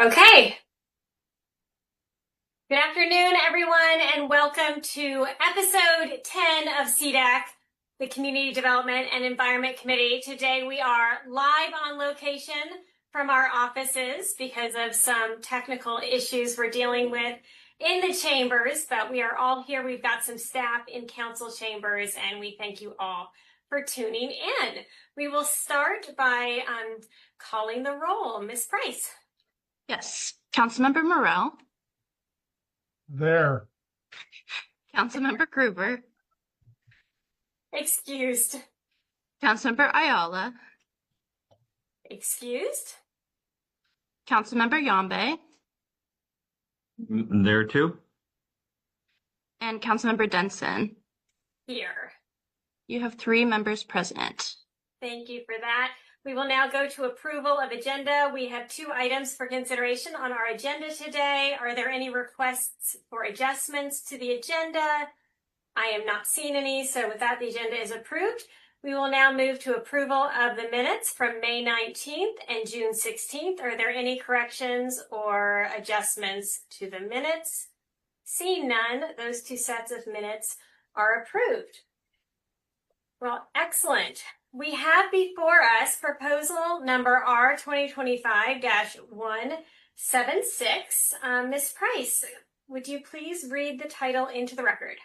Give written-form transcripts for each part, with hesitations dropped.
Okay. Good afternoon, everyone, and welcome to episode 10 of CDAC, the Community Development and Environment Committee. Today we are live on location from our offices because of some technical issues we're dealing with in the chambers, but we are all here. We've got some staff in council chambers, and we thank you all for tuning in. We will start by calling the roll. Ms. Price. Yes. Councilmember Morrell. There. Councilmember Gruber. Excused. Councilmember Ayala. Excused. Councilmember Yambe. There too. And Councilmember Denson. Here. You have 3 members present. Thank you for that. We will now go to approval of agenda. We have 2 items for consideration on our agenda today. Are there any requests for adjustments to the agenda? I am not seeing any, so with that, the agenda is approved. We will now move to approval of the minutes from May 19th and June 16th. Are there any corrections or adjustments to the minutes? Seeing none, those 2 sets of minutes are approved. Well, excellent. We have before us proposal number R 2025-176. Ms. Price, would you please read the title into the record?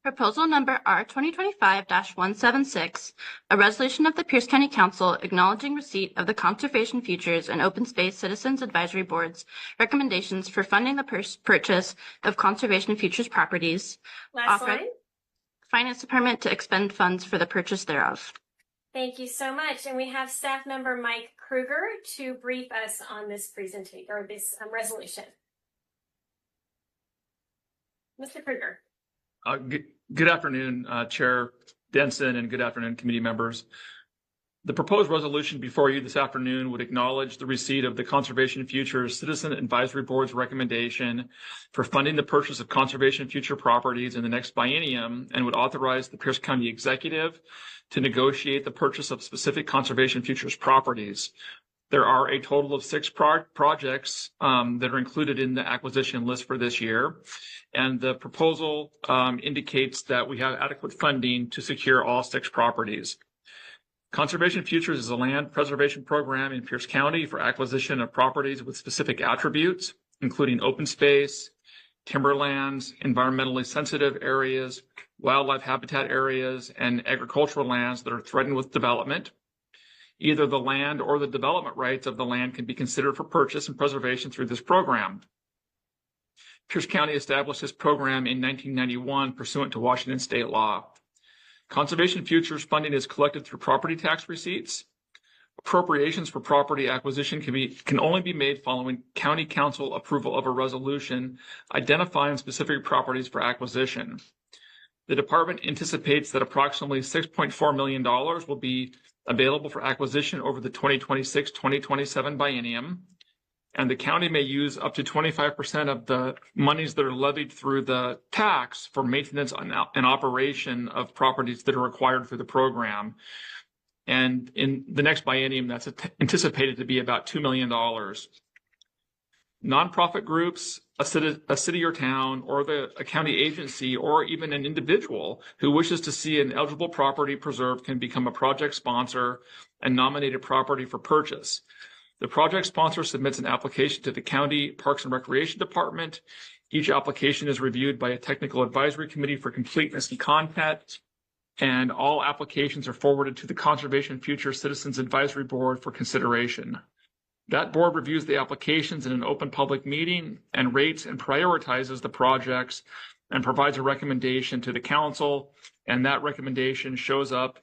Proposal number R 2025-176, a resolution of the Pierce County Council acknowledging receipt of the Conservation Futures and Open Space Citizens Advisory Board's recommendations for funding the purchase of Conservation Futures properties. Last line. Finance Department to expend funds for the purchase thereof. Thank you so much. And we have staff member Mike Kruger to brief us on this presentation or this resolution. Mr. Kruger. Good afternoon, Chair Denson, and good afternoon, committee members. The proposed resolution before you this afternoon would acknowledge the receipt of the Conservation Futures Citizen Advisory Board's recommendation for funding the purchase of Conservation Future properties in the next biennium and would authorize the Pierce County Executive to negotiate the purchase of specific Conservation Futures properties. There are a total of 6 projects that are included in the acquisition list for this year. And the proposal indicates that we have adequate funding to secure all 6 properties. Conservation Futures is a land preservation program in Pierce County for acquisition of properties with specific attributes, including open space, timberlands, environmentally sensitive areas, wildlife habitat areas, and agricultural lands that are threatened with development. Either the land or the development rights of the land can be considered for purchase and preservation through this program. Pierce County established this program in 1991 pursuant to Washington state law. Conservation Futures funding is collected through property tax receipts. Appropriations for property acquisition can only be made following county council approval of a resolution identifying specific properties for acquisition. The department anticipates that approximately $6.4 million will be available for acquisition over the 2026-2027 biennium, and the county may use up to 25% of the monies that are levied through the tax for maintenance and operation of properties that are required through the program. And in the next biennium, that's anticipated to be about $2 million. Nonprofit groups, a city or town, or a county agency, or even an individual who wishes to see an eligible property preserved can become a project sponsor and nominate a property for purchase. The project sponsor submits an application to the County Parks and Recreation Department. Each application is reviewed by a technical advisory committee for completeness and content, and all applications are forwarded to the Conservation Future Citizens Advisory Board for consideration. That board reviews the applications in an open public meeting and rates and prioritizes the projects and provides a recommendation to the council, and that recommendation shows up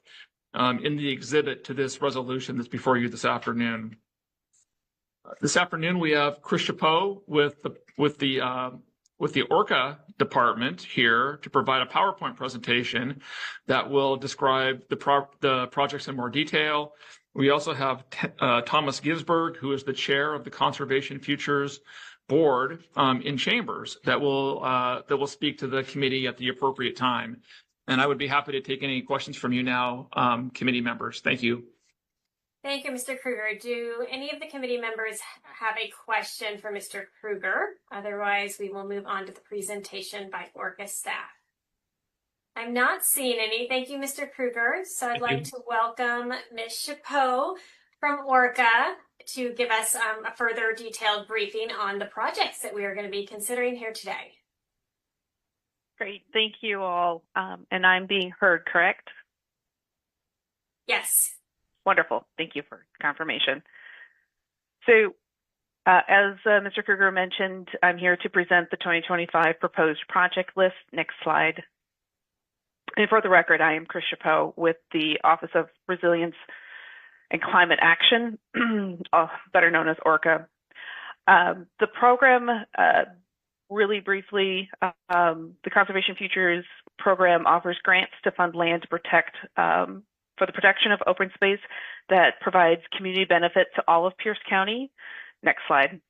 in the exhibit to this resolution that's before you this afternoon. This afternoon, we have Chris Chapeau with the ORCA department here to provide a PowerPoint presentation that will describe the projects in more detail. We also have Thomas Gisberg, who is the chair of the Conservation Futures Board in Chambers, that will speak to the committee at the appropriate time. And I would be happy to take any questions from you now, committee members. Thank you. Thank you, Mr. Kruger. Do any of the committee members have a question for Mr. Kruger? Otherwise, we will move on to the presentation by ORCA staff. I'm not seeing any. Thank you, Mr. Kruger. So I'd like to welcome Ms. Chapeau from ORCA to give us a further detailed briefing on the projects that we are going to be considering here today. Great, thank you all. And I'm being heard, correct? Yes. Wonderful, thank you for confirmation. So as Mr. Kruger mentioned, I'm here to present the 2025 proposed project list. Next slide. And for the record, I am Chris Chapeau with the Office of Resilience and Climate Action, better known as ORCA. The program, really briefly, the Conservation Futures program offers grants to fund land to protect for the protection of open space that provides community benefit to all of Pierce County. Next slide.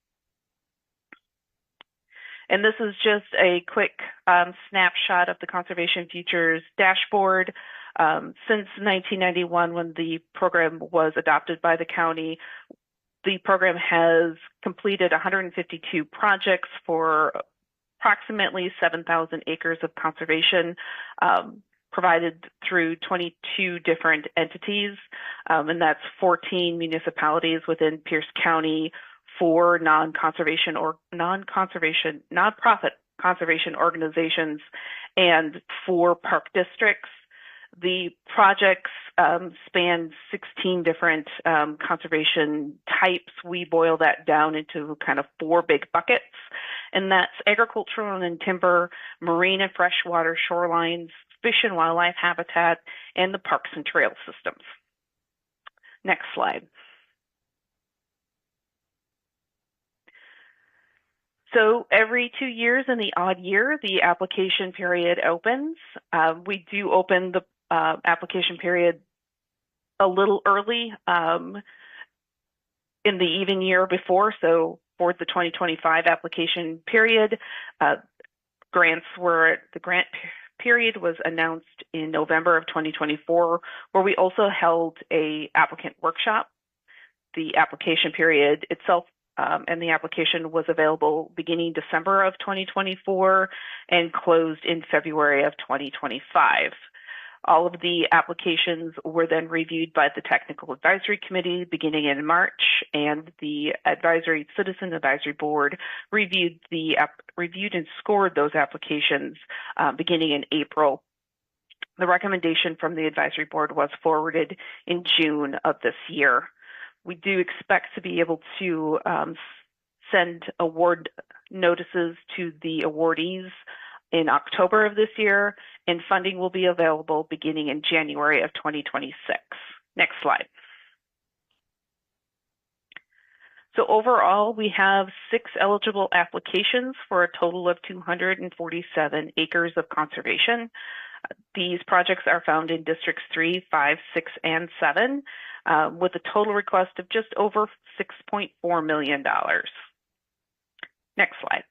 And this is just a quick snapshot of the Conservation Futures dashboard. Since 1991, when the program was adopted by the county, the program has completed 152 projects for approximately 7,000 acres of conservation, provided through 22 different entities, and that's 14 municipalities within Pierce County, 4 nonprofit conservation organizations, and 4 park districts. The projects span 16 different conservation types. We boil that down into kind of 4 big buckets, and that's agricultural and timber, marine and freshwater shorelines, fish and wildlife habitat, and the parks and trail systems. Next slide. So every 2 years in the odd year, the application period opens. We do open the application period a little early in the even year before. So for the 2025 application period, the grant period was announced in November of 2024, where we also held a applicant workshop. The application period itself and the application was available beginning December of 2024 and closed in February of 2025. All of the applications were then reviewed by the Technical Advisory Committee beginning in March, and the Citizen Advisory Board reviewed and scored those applications beginning in April. The recommendation from the Advisory Board was forwarded in June of this year. We do expect to be able to send award notices to the awardees in October of this year, and funding will be available beginning in January of 2026. Next slide. So overall, we have 6 eligible applications for a total of 247 acres of conservation. These projects are found in Districts 3, 5, 6, and 7, with a total request of just over $6.4 million. Next slide.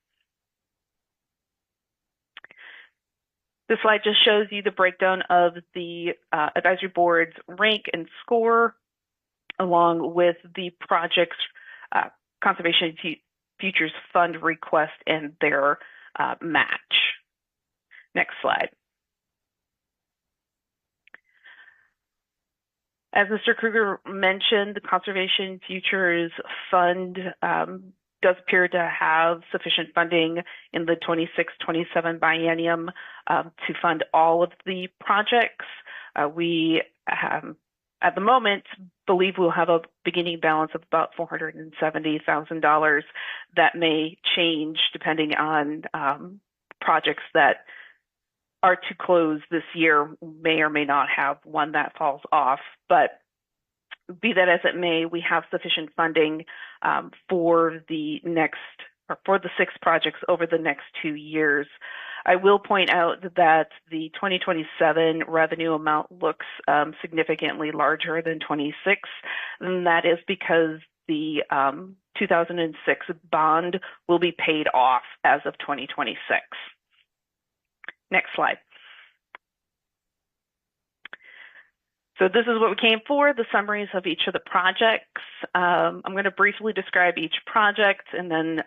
This slide just shows you the breakdown of the advisory board's rank and score, along with the project's Conservation Futures Fund request and their match. Next slide. As Mr. Kruger mentioned, the Conservation Futures Fund does appear to have sufficient funding in the 26-27 biennium to fund all of the projects. We at the moment believe we'll have a beginning balance of about $470,000. That may change depending on projects that are to close this year, may or may not have one that falls off. But be that as it may, we have sufficient funding for the 6 projects over the next 2 years. I will point out that the 2027 revenue amount looks significantly larger than 26, and that is because the 2006 bond will be paid off as of 2026. Next slide. So this is what we came for, the summaries of each of the projects. I'm going to briefly describe each project and then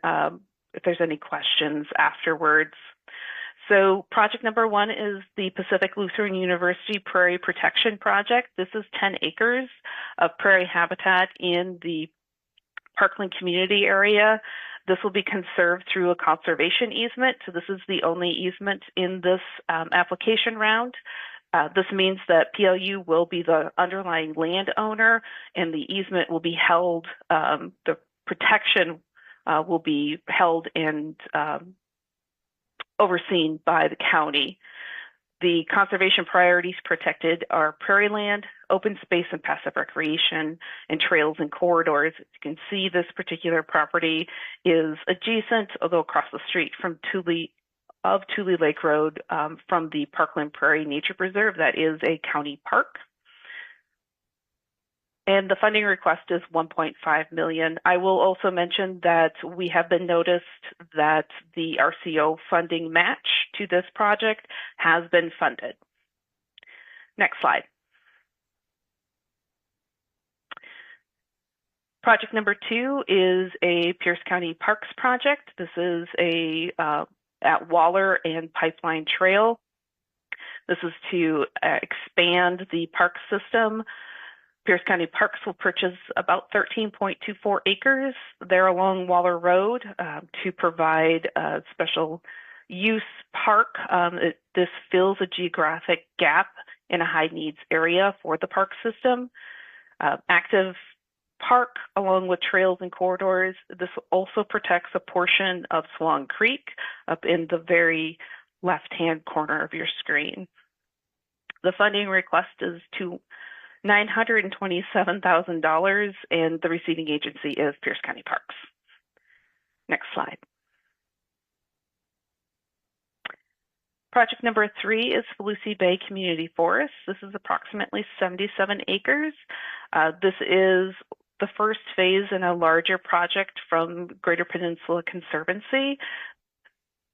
if there's any questions afterwards. So project number 1 is the Pacific Lutheran University Prairie Protection Project. This is 10 acres of prairie habitat in the Parkland community area. This will be conserved through a conservation easement. So this is the only easement in this application round. This means that PLU will be the underlying landowner and the easement will be held, the protection will be held and overseen by the county. The conservation priorities protected are prairie land, open space and passive recreation, and trails and corridors. As you can see, this particular property is adjacent, although across the street from Tule Lake Road from the Parkland Prairie Nature Preserve. That is a county park. And the funding request is $1.5 million. I will also mention that we have been noticed that the RCO funding match to this project has been funded. Next slide. Project number 2 is a Pierce County Parks project. This is at Waller and Pipeline Trail. This is to expand the park system. Pierce County Parks will purchase about 13.24 acres there along Waller Road to provide a special use park. This fills a geographic gap in a high needs area for the park system. Active park along with trails and corridors. This also protects a portion of Swan Creek up in the very left-hand corner of your screen. The funding request is $927,000 and the receiving agency is Pierce County Parks. Next slide. Project number 3 is Falusi Bay Community Forest. This is approximately 77 acres. This is the first phase in a larger project from Greater Peninsula Conservancy.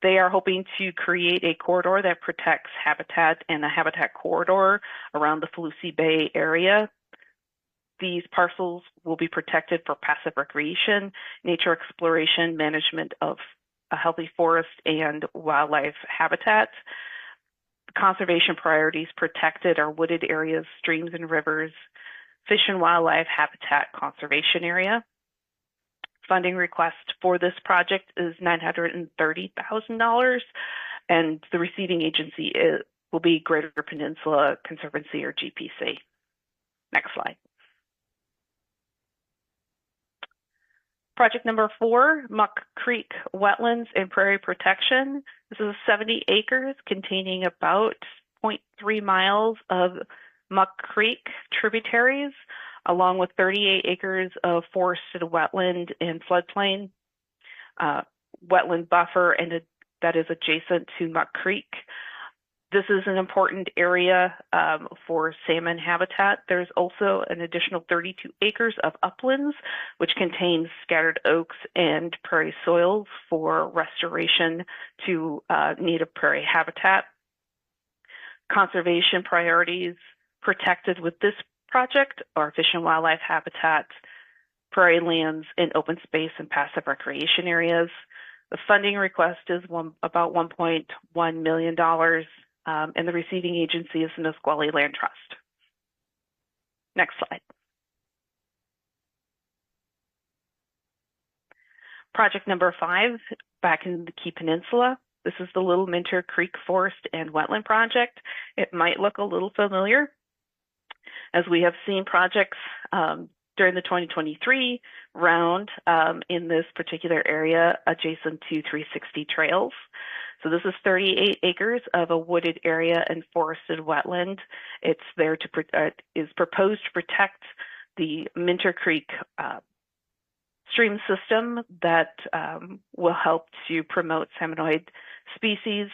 They are hoping to create a corridor that protects habitat and a habitat corridor around the Falusi Bay area. These parcels will be protected for passive recreation, nature exploration, management of a healthy forest and wildlife habitat. Conservation priorities protected are wooded areas, streams and rivers, fish and wildlife habitat conservation area. Funding request for this project is $930,000 and the receiving agency will be Greater Peninsula Conservancy or GPC. Next slide. Project number 4, Muck Creek Wetlands and Prairie Protection. This is 70 acres containing about 0.3 miles of Muck Creek tributaries, along with 38 acres of forested wetland and floodplain, wetland buffer, and that is adjacent to Muck Creek. This is an important area for salmon habitat. There's also an additional 32 acres of uplands, which contains scattered oaks and prairie soils for restoration to native prairie habitat. Conservation priorities protected with this project are fish and wildlife habitat, prairie lands, and open space and passive recreation areas. The funding request is about $1.1 million, and the receiving agency is the Nisqually Land Trust. Next slide. Project number 5, back in the Key Peninsula. This is the Little Minter Creek Forest and Wetland Project. It might look a little familiar, as we have seen projects during the 2023 round in this particular area adjacent to 360 Trails. So this is 38 acres of a wooded area and forested wetland. It's there to is proposed to protect the Minter Creek stream system that will help to promote salmonoid species.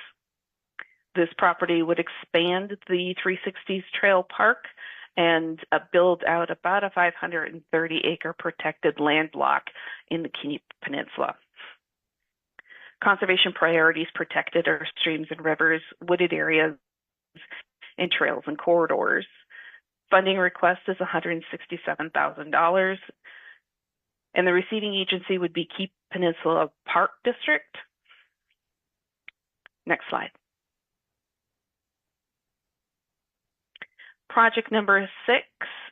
This property would expand the 360s Trail Park and build out about a 530-acre protected land block in the Key Peninsula. Conservation priorities protected are streams and rivers, wooded areas, and trails and corridors. funding request is $167,000. And the receiving agency would be Keep Peninsula Park District. Next slide. Project number 6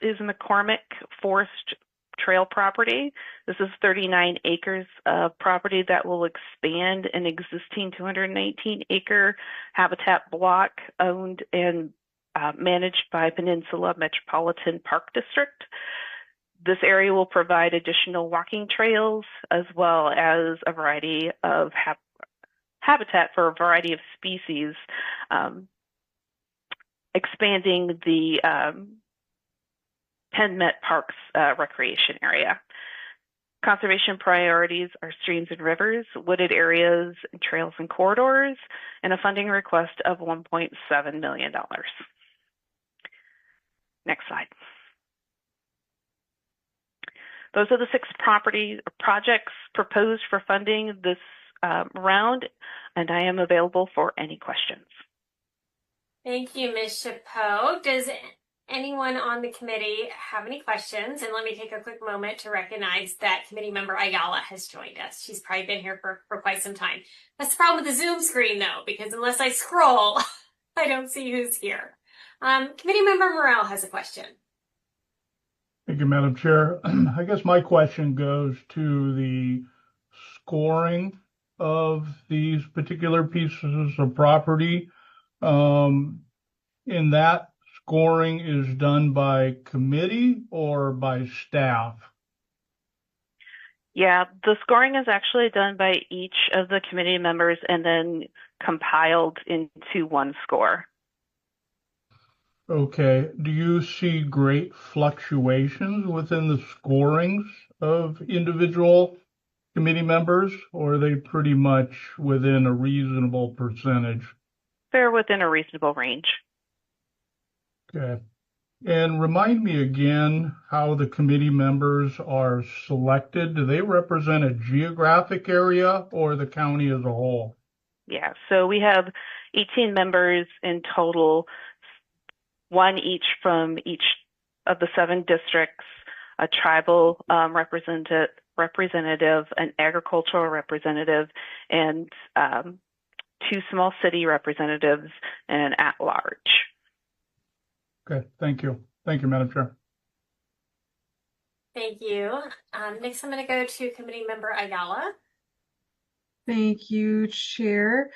is McCormick Forest Trail property. This is 39 acres of property that will expand an existing 219-acre habitat block owned and managed by Peninsula Metropolitan Park District. This area will provide additional walking trails as well as a variety of habitat for a variety of species, expanding the Penn Met Park's recreation area. Conservation priorities are streams and rivers, wooded areas, trails and corridors, and a funding request of $1.7 million. Next slide. Those are the 6 projects proposed for funding this round, and I am available for any questions. Thank you, Ms. Chapeau. Does anyone on the committee have any questions? And let me take a quick moment to recognize that committee member Ayala has joined us. She's probably been here for quite some time. That's the problem with the Zoom screen, though, because unless I scroll, I don't see who's here. Committee member Morrell has a question. Thank you, Madam Chair. I guess my question goes to the scoring of these particular pieces of property. In that, scoring is done by committee or by staff? Yeah, the scoring is actually done by each of the committee members and then compiled into one score. Okay. Do you see great fluctuations within the scorings of individual committee members, or are they pretty much within a reasonable percentage? They're within a reasonable range. Okay. And remind me again how the committee members are selected. Do they represent a geographic area or the county as a whole? Yeah, so we have 18 members in total, 1 each from each of the 7 districts, a tribal representative, an agricultural representative, and 2 small city representatives, and an at-large. Okay, thank you. Thank you, Madam Chair. Thank you. Next, I'm going to go to committee member Ayala. Thank you, Chair.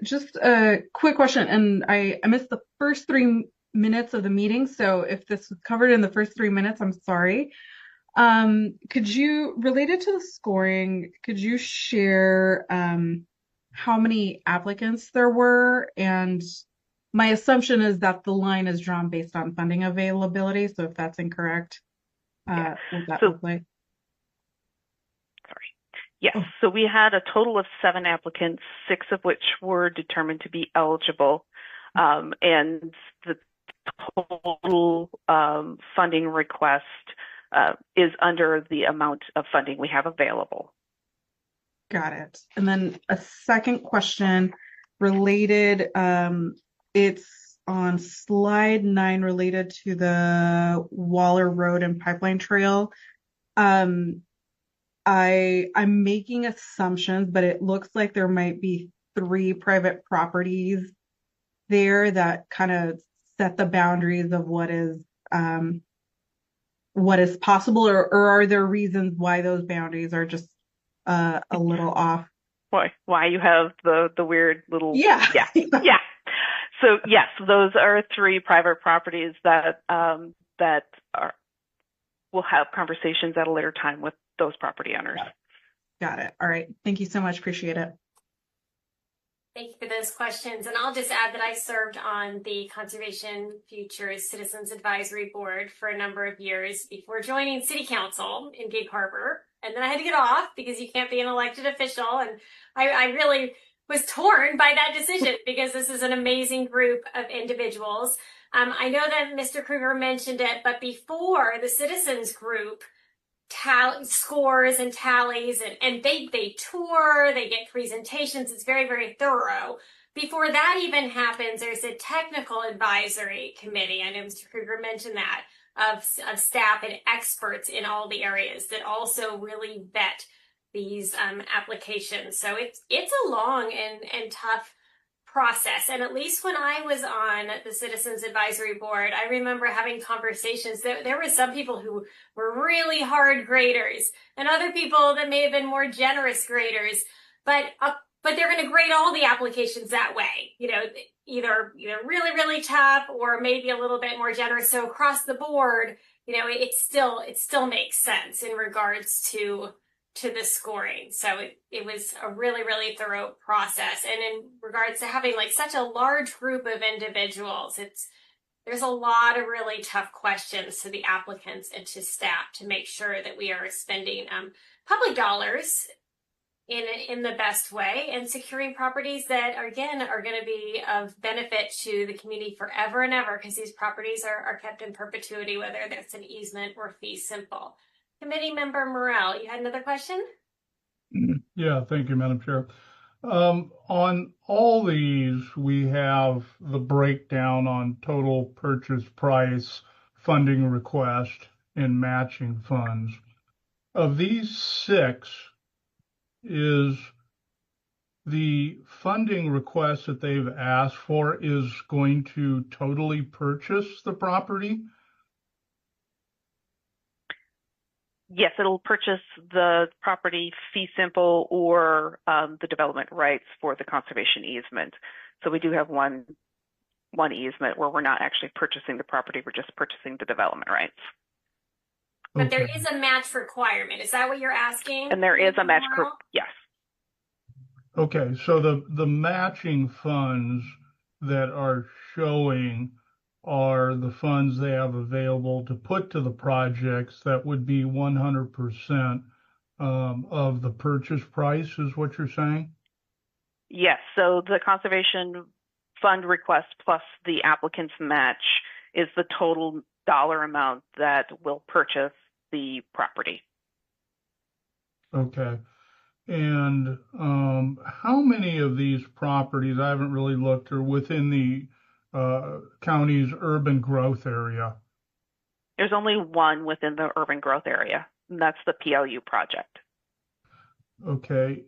Just a quick question, and I missed the first 3 minutes of the meeting, so if this was covered in the first 3 minutes, I'm sorry. Could you, related to the scoring, could you share how many applicants there were? And my assumption is that the line is drawn based on funding availability, so if that's incorrect, what would that look like? Yes, so we had a total of 7 applicants, 6 of which were determined to be eligible, and the total funding request is under the amount of funding we have available. Got it. And then a second question related, it's on slide 9 related to the Waller Road and Pipeline Trail. I'm making assumptions, but it looks like there might be 3 private properties there that kind of set the boundaries of what is possible, or are there reasons why those boundaries are just a little off? Why you have the weird little yeah. So yes, those are 3 private properties that we'll have conversations at a later time with those property owners. Got it. All right. Thank you so much. Appreciate it. Thank you for those questions. And I'll just add that I served on the Conservation Futures Citizens Advisory Board for a number of years before joining City Council in Gig Harbor. And then I had to get off because you can't be an elected official. And I really was torn by that decision because this is an amazing group of individuals. I know that Mr. Kruger mentioned it, but before the citizens group scores and tallies, and they tour, they get presentations. It's very, very thorough before that even happens, there's a technical advisory committee. I know Mr. Kruger mentioned that of staff and experts in all the areas that also really vet these applications. So it's a long and tough process. And at least when I was on the Citizens Advisory Board, I remember having conversations. There were some people who were really hard graders and other people that may have been more generous graders, but they're going to grade all the applications that way, either really, really tough or maybe a little bit more generous. So across the board, it still makes sense in regards to the scoring. So it was a really, really thorough process. And in regards to having like such a large group of individuals, there's a lot of really tough questions to the applicants and to staff to make sure that we are spending public dollars in the best way and securing properties that again are going to be of benefit to the community forever and ever, because these properties are kept in perpetuity, whether that's an easement or fee simple. Committee member Morrell, you had another question? Yeah, thank you, Madam Chair. On all these, we have the breakdown on total purchase price, funding request, and matching funds. Of these 6, is the funding request that they've asked for is going to totally purchase the property? Yes, it'll purchase the property fee simple or the development rights for the conservation easement. So we do have one easement where we're not actually purchasing the property, we're just purchasing the development rights. But there Okay. is a match requirement. Is that what you're asking? And there is a match, yes. Okay, so the matching funds that are showing are the funds they have available to put to the projects that would be 100% of the purchase price, is what you're saying? Yes, so the conservation fund request plus the applicant's match is the total dollar amount that will purchase the property. Okay. And how many of these properties, I haven't really looked, are within the county's urban growth area? There's only one within the urban growth area, and that's the PLU project. Okay.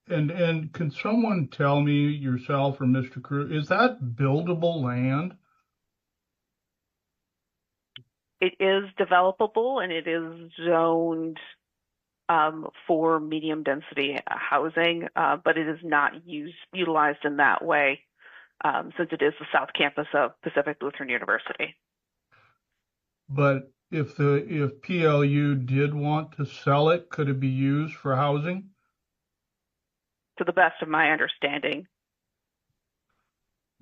And can someone tell me, yourself or Mr. Crew, is that buildable land? It is developable and it is zoned for medium density housing, but it is not utilized in that way since it is the South Campus of Pacific Lutheran University. But if PLU did want to sell it, could it be used for housing? To the best of my understanding.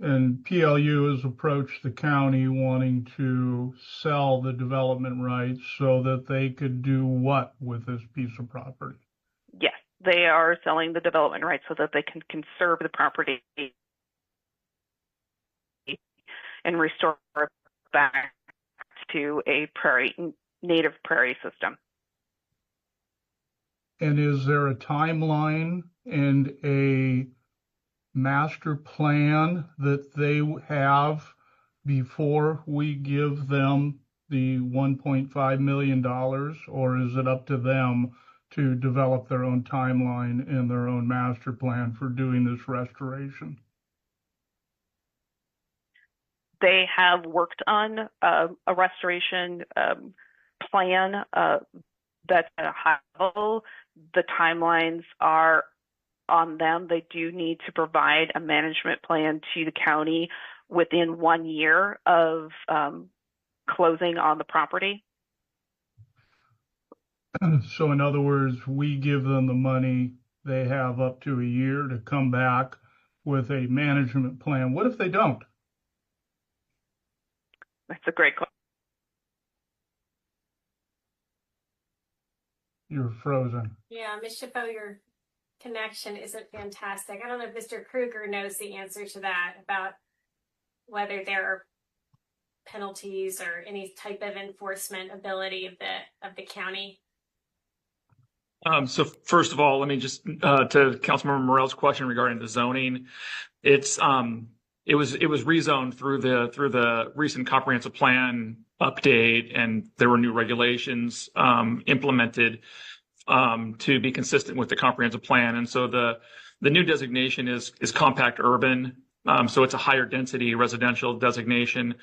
And PLU has approached the county wanting to sell the development rights so that they could do what with this piece of property? Yes, they are selling the development rights so that they can conserve the property and restore it back to a native prairie system. And is there a timeline and a master plan that they have before we give them the $1.5 million, or is it up to them to develop their own timeline and their own master plan for doing this restoration? They have worked on a restoration plan that's at a high level. The timelines are on them. They do need to provide a management plan to the county within 1 year of closing on the property. So in other words, we give them the money, they have up to a year to come back with a management plan. What if they don't? That's a great question. You're frozen. Yeah, Ms. Chabot, your connection isn't fantastic. I don't know if Mr. Kruger knows the answer to that, about whether there are penalties or any type of enforcement ability of the county. So first of all, let me just to Councilmember Morell's question regarding the zoning. It was rezoned through the recent comprehensive plan update, and there were new regulations implemented to be consistent with the comprehensive plan. And so the new designation is compact urban. So it's a higher density residential designation,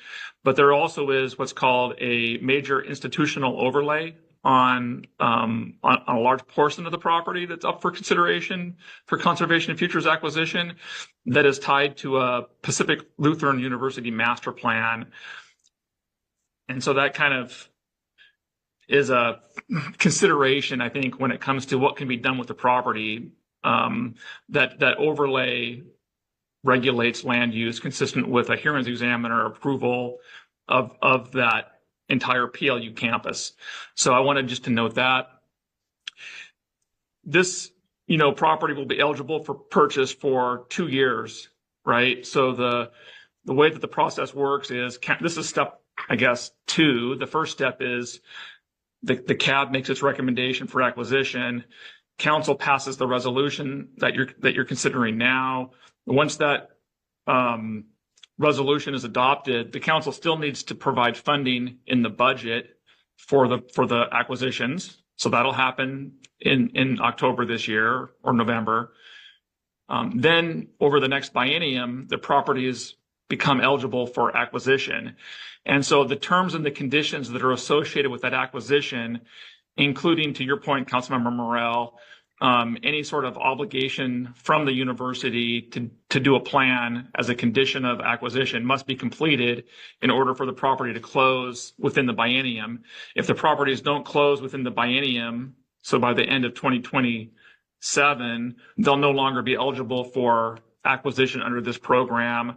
but there also is what's called a major institutional overlay on a large portion of the property that's up for consideration for conservation and futures acquisition that is tied to a Pacific Lutheran University master plan. And so that kind of is a consideration, I think, when it comes to what can be done with the property. That overlay regulates land use consistent with a hearings examiner approval of that entire PLU campus. So I wanted just to note that this, property will be eligible for purchase for 2 years, right? So the way that the process works is this is step, I guess, 2. The first step is the CAB makes its recommendation for acquisition. Council passes the resolution that you're considering now. Once that resolution is adopted, the council still needs to provide funding in the budget for the acquisitions. So that'll happen in October this year or November. Then over the next biennium, the properties become eligible for acquisition. And so the terms and the conditions that are associated with that acquisition, including, to your point, Councilmember Morell, any sort of obligation from the university to do a plan as a condition of acquisition must be completed in order for the property to close within the biennium. If the properties don't close within the biennium, so by the end of 2027, they'll no longer be eligible for acquisition under this program.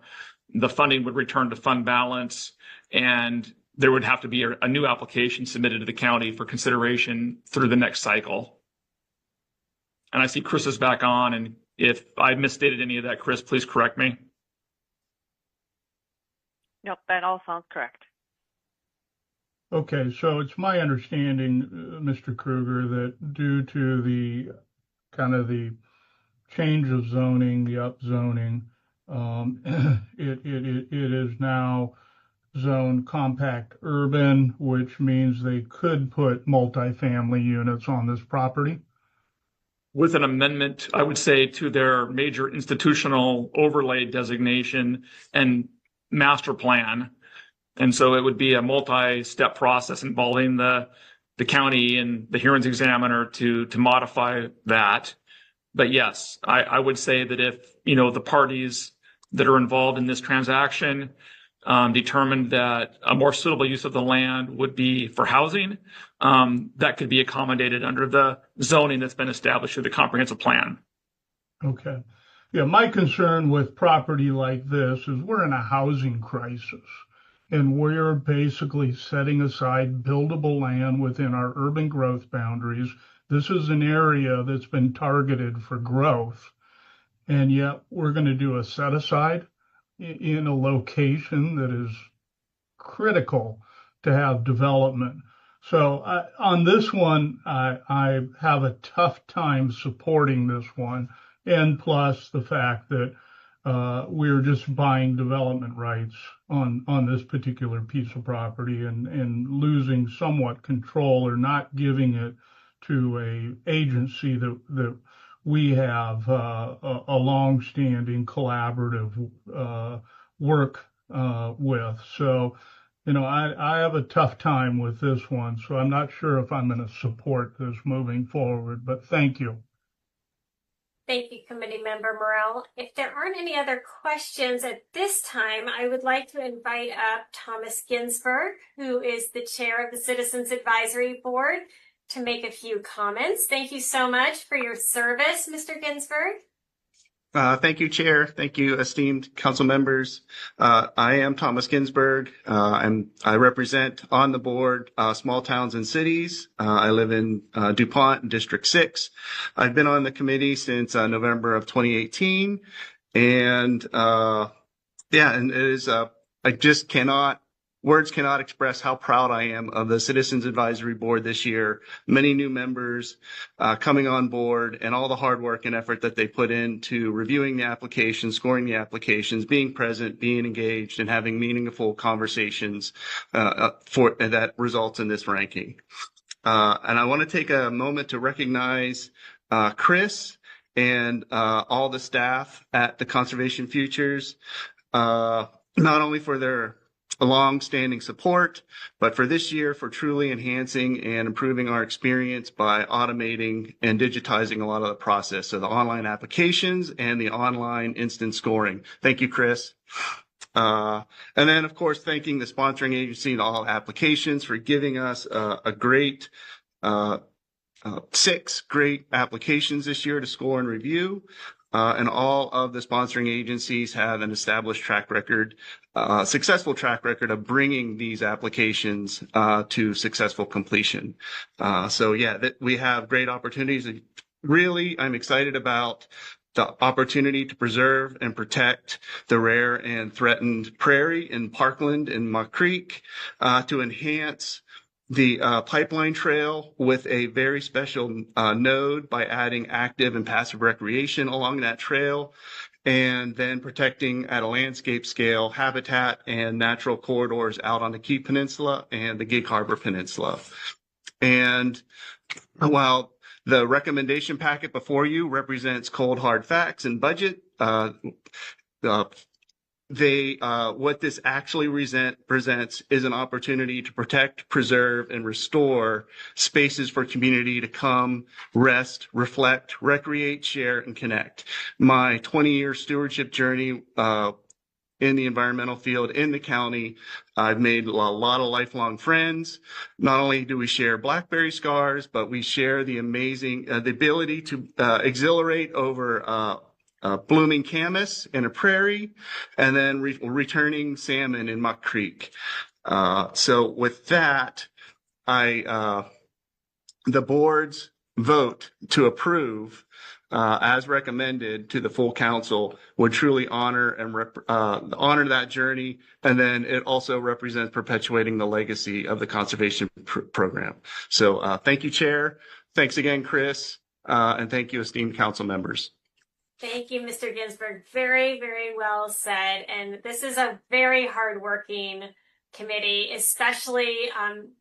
The funding would return to fund balance, and there would have to be a new application submitted to the county for consideration through the next cycle. And I see Chris is back on, and if I misstated any of that, Chris, please correct me. Nope, that all sounds correct. Okay, so it's my understanding, Mr. Kruger, that due to the change of zoning, the upzoning, it is now zoned compact urban, which means they could put multifamily units on this property. With an amendment, I would say, to their major institutional overlay designation and master plan. And so it would be a multi-step process involving the county and the hearings examiner to modify that. But yes, I would say that if, the parties that are involved in this transaction determined that a more suitable use of the land would be for housing, that could be accommodated under the zoning that's been established through the comprehensive plan. Okay. Yeah, my concern with property like this is we're in a housing crisis, and we're basically setting aside buildable land within our urban growth boundaries. This is an area that's been targeted for growth, and yet we're going to do a set aside in a location that is critical to have development. So on this one, I have a tough time supporting this one. And plus the fact that we're just buying development rights on this particular piece of property and losing somewhat control or not giving it to a agency that we have a long-standing collaborative work with. So, I have a tough time with this one, so I'm not sure if I'm going to support this moving forward, but thank you. Thank you, Committee Member Morell. If there aren't any other questions at this time, I would like to invite up Thomas Ginsberg, who is the chair of the Citizens Advisory Board, to make a few comments. Thank you so much for your service, Mr. Ginsberg. Thank you, Chair. Thank you, esteemed council members. I am Thomas Ginsberg. I represent on the board small towns and cities. I live in DuPont in District 6. I've been on the committee since November of 2018. And it is, I just cannot words cannot express how proud I am of the Citizens Advisory Board this year. Many new members coming on board, and all the hard work and effort that they put into reviewing the applications, scoring the applications, being present, being engaged, and having meaningful conversations that results in this ranking. And I want to take a moment to recognize Chris and all the staff at the Conservation Futures, not only for their long-standing support, but for this year for truly enhancing and improving our experience by automating and digitizing a lot of the process. So the online applications and the online instant scoring. Thank you, Chris. And then, of course, thanking the sponsoring agency and all applications for giving us a great 6 great applications this year to score and review. And all of the sponsoring agencies have an established track record, successful track record of bringing these applications to successful completion. So yeah, we have great opportunities. Really, I'm excited about the opportunity to preserve and protect the rare and threatened prairie in Parkland and Muck Creek, to enhance the pipeline trail with a very special node by adding active and passive recreation along that trail, and then protecting at a landscape scale habitat and natural corridors out on the Key Peninsula and the Gig Harbor Peninsula. And while the recommendation packet before you represents cold hard facts and budget, what this actually presents is an opportunity to protect, preserve, and restore spaces for community to come, rest, reflect, recreate, share, and connect. My 20-year stewardship journey in the environmental field in the county, I've made a lot of lifelong friends. Not only do we share blackberry scars, but we share the amazing, the ability to exhilarate over blooming camas in a prairie, and then returning salmon in Muck Creek. So with that, the board's vote to approve as recommended to the full council would truly honor and honor that journey. And then it also represents perpetuating the legacy of the conservation program. So thank you, Chair. Thanks again, Chris. And thank you, esteemed council members. Thank you, Mr. Ginsburg. Very, very well said. And this is a very hardworking committee, especially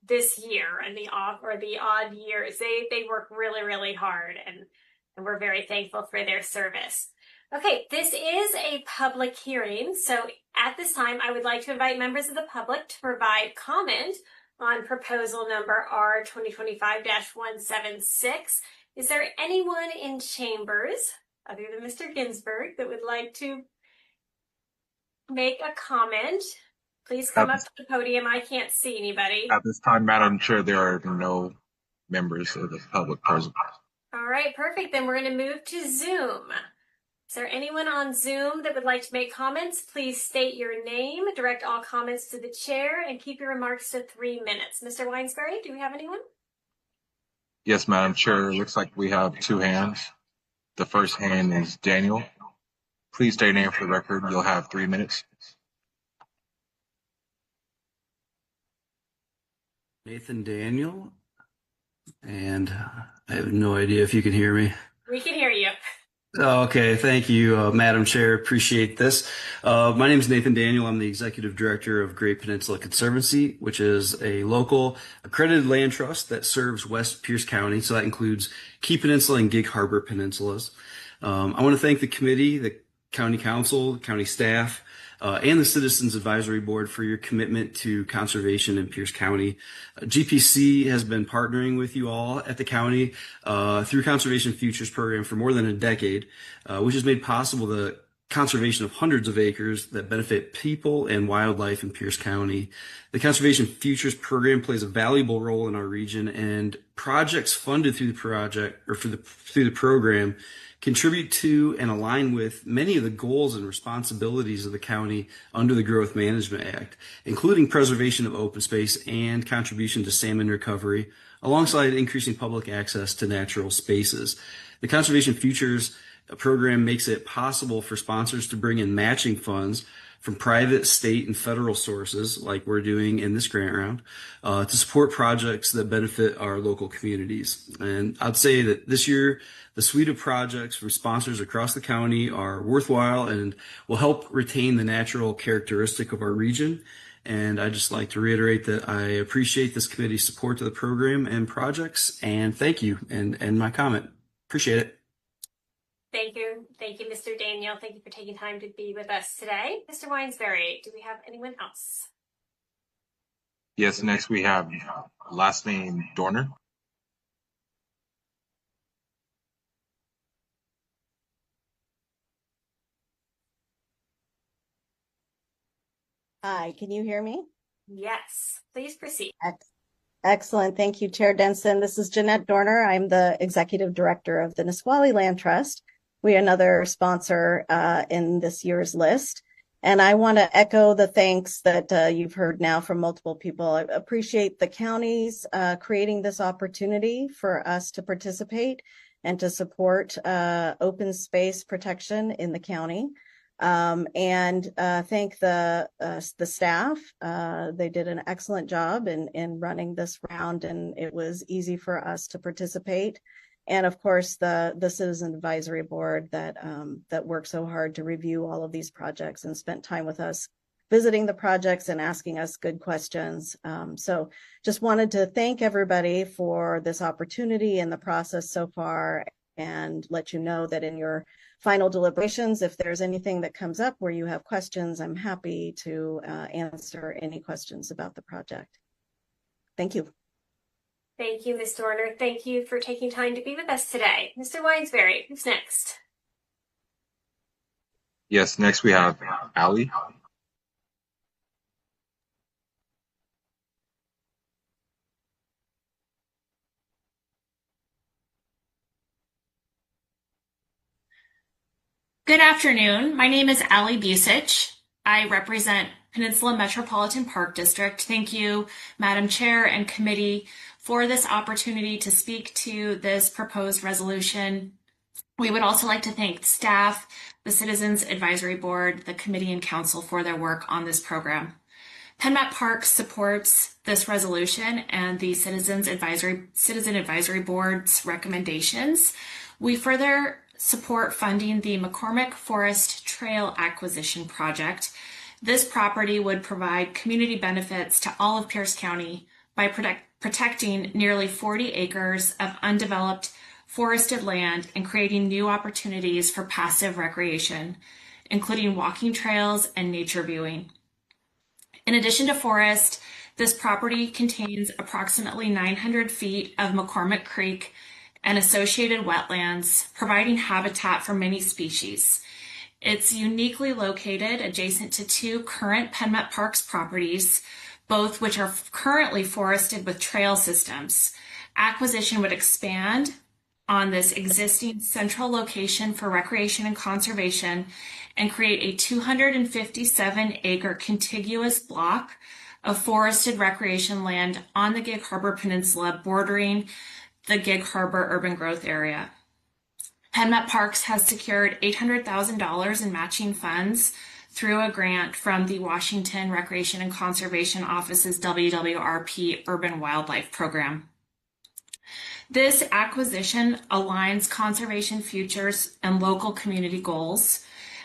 this year and the odd years. They work really, really hard, and we're very thankful for their service. Okay, this is a public hearing. So at this time, I would like to invite members of the public to provide comment on proposal number R 2025-176. Is there anyone in chambers other than Mr. Ginsburg that would like to make a comment? Please come up to the podium. I can't see anybody. At this time, Madam Chair, there are no members of the public present. All right, perfect. Then we're going to move to Zoom. Is there anyone on Zoom that would like to make comments? Please state your name, direct all comments to the chair, and keep your remarks to 3 minutes. Mr. Weinsbury, do we have anyone? Yes, Madam Chair. It looks like we have 2 hands. The first hand is Daniel. Please state your name for the record. You'll have 3 minutes. Nathan Daniel, and I have no idea if you can hear me. We can hear you. Okay, thank you, Madam Chair. Appreciate this. My name is Nathan Daniel. I'm the Executive Director of Great Peninsula Conservancy, which is a local accredited land trust that serves West Pierce County. So that includes Key Peninsula and Gig Harbor Peninsulas. I want to thank the committee, the county council, the county staff, and the Citizens Advisory Board for your commitment to conservation in Pierce County. GPC has been partnering with you all at the county through Conservation Futures program for more than a decade, which has made possible the conservation of hundreds of acres that benefit people and wildlife in Pierce County. The Conservation Futures program plays a valuable role in our region, and projects funded through the program contribute to and align with many of the goals and responsibilities of the county under the Growth Management Act, including preservation of open space and contribution to salmon recovery, alongside increasing public access to natural spaces. The Conservation Futures program makes it possible for sponsors to bring in matching funds from private, state, and federal sources, like we're doing in this grant round, to support projects that benefit our local communities. And I'd say that this year, the suite of projects from sponsors across the county are worthwhile and will help retain the natural characteristic of our region. And I'd just like to reiterate that I appreciate this committee's support to the program and projects, and thank you, and my comment. Appreciate it. Thank you. Thank you, Mr. Daniel. Thank you for taking time to be with us today. Mr. Weinsberry, do we have anyone else? Yes, next we have last name Dorner. Hi, can you hear me? Yes, please proceed. Excellent. Thank you, Chair Denson. This is Jeanette Dorner. I'm the Executive Director of the Nisqually Land Trust. We are another sponsor in this year's list. And I want to echo the thanks that you've heard now from multiple people. I appreciate the counties creating this opportunity for us to participate and to support open space protection in the county. And thank the staff. They did an excellent job in running this round, and it was easy for us to participate. And of course, the Citizen Advisory Board that worked so hard to review all of these projects and spent time with us visiting the projects and asking us good questions. So just wanted to thank everybody for this opportunity and the process so far, and let you know that in your final deliberations, if there's anything that comes up where you have questions, I'm happy to answer any questions about the project. Thank you. Thank you, Ms. Dorner. Thank you for taking time to be with us today. Mr. Weinsberry, who's next? Yes, next we have Ali. Good afternoon. My name is Ali Busich. I represent Peninsula Metropolitan Park District. Thank you, Madam Chair and Committee, for this opportunity to speak to this proposed resolution. We would also like to thank staff, the Citizens Advisory Board, the Committee, and Council for their work on this program. PennMet Parks supports this resolution and the Citizen Advisory Board's recommendations. We further support funding the McCormick Forest Trail Acquisition Project. This property would provide community benefits to all of Pierce County by protecting nearly 40 acres of undeveloped forested land and creating new opportunities for passive recreation, including walking trails and nature viewing. In addition to forest, this property contains approximately 900 feet of McCormick Creek and associated wetlands, providing habitat for many species. It's uniquely located adjacent to two current PennMet Parks properties, both which are currently forested with trail systems. Acquisition would expand on this existing central location for recreation and conservation and create a 257-acre contiguous block of forested recreation land on the Gig Harbor Peninsula bordering the Gig Harbor urban growth area. PennMet Parks has secured $800,000 in matching funds through a grant from the Washington Recreation and Conservation Office's WWRP Urban Wildlife Program. This acquisition aligns conservation futures and local community goals.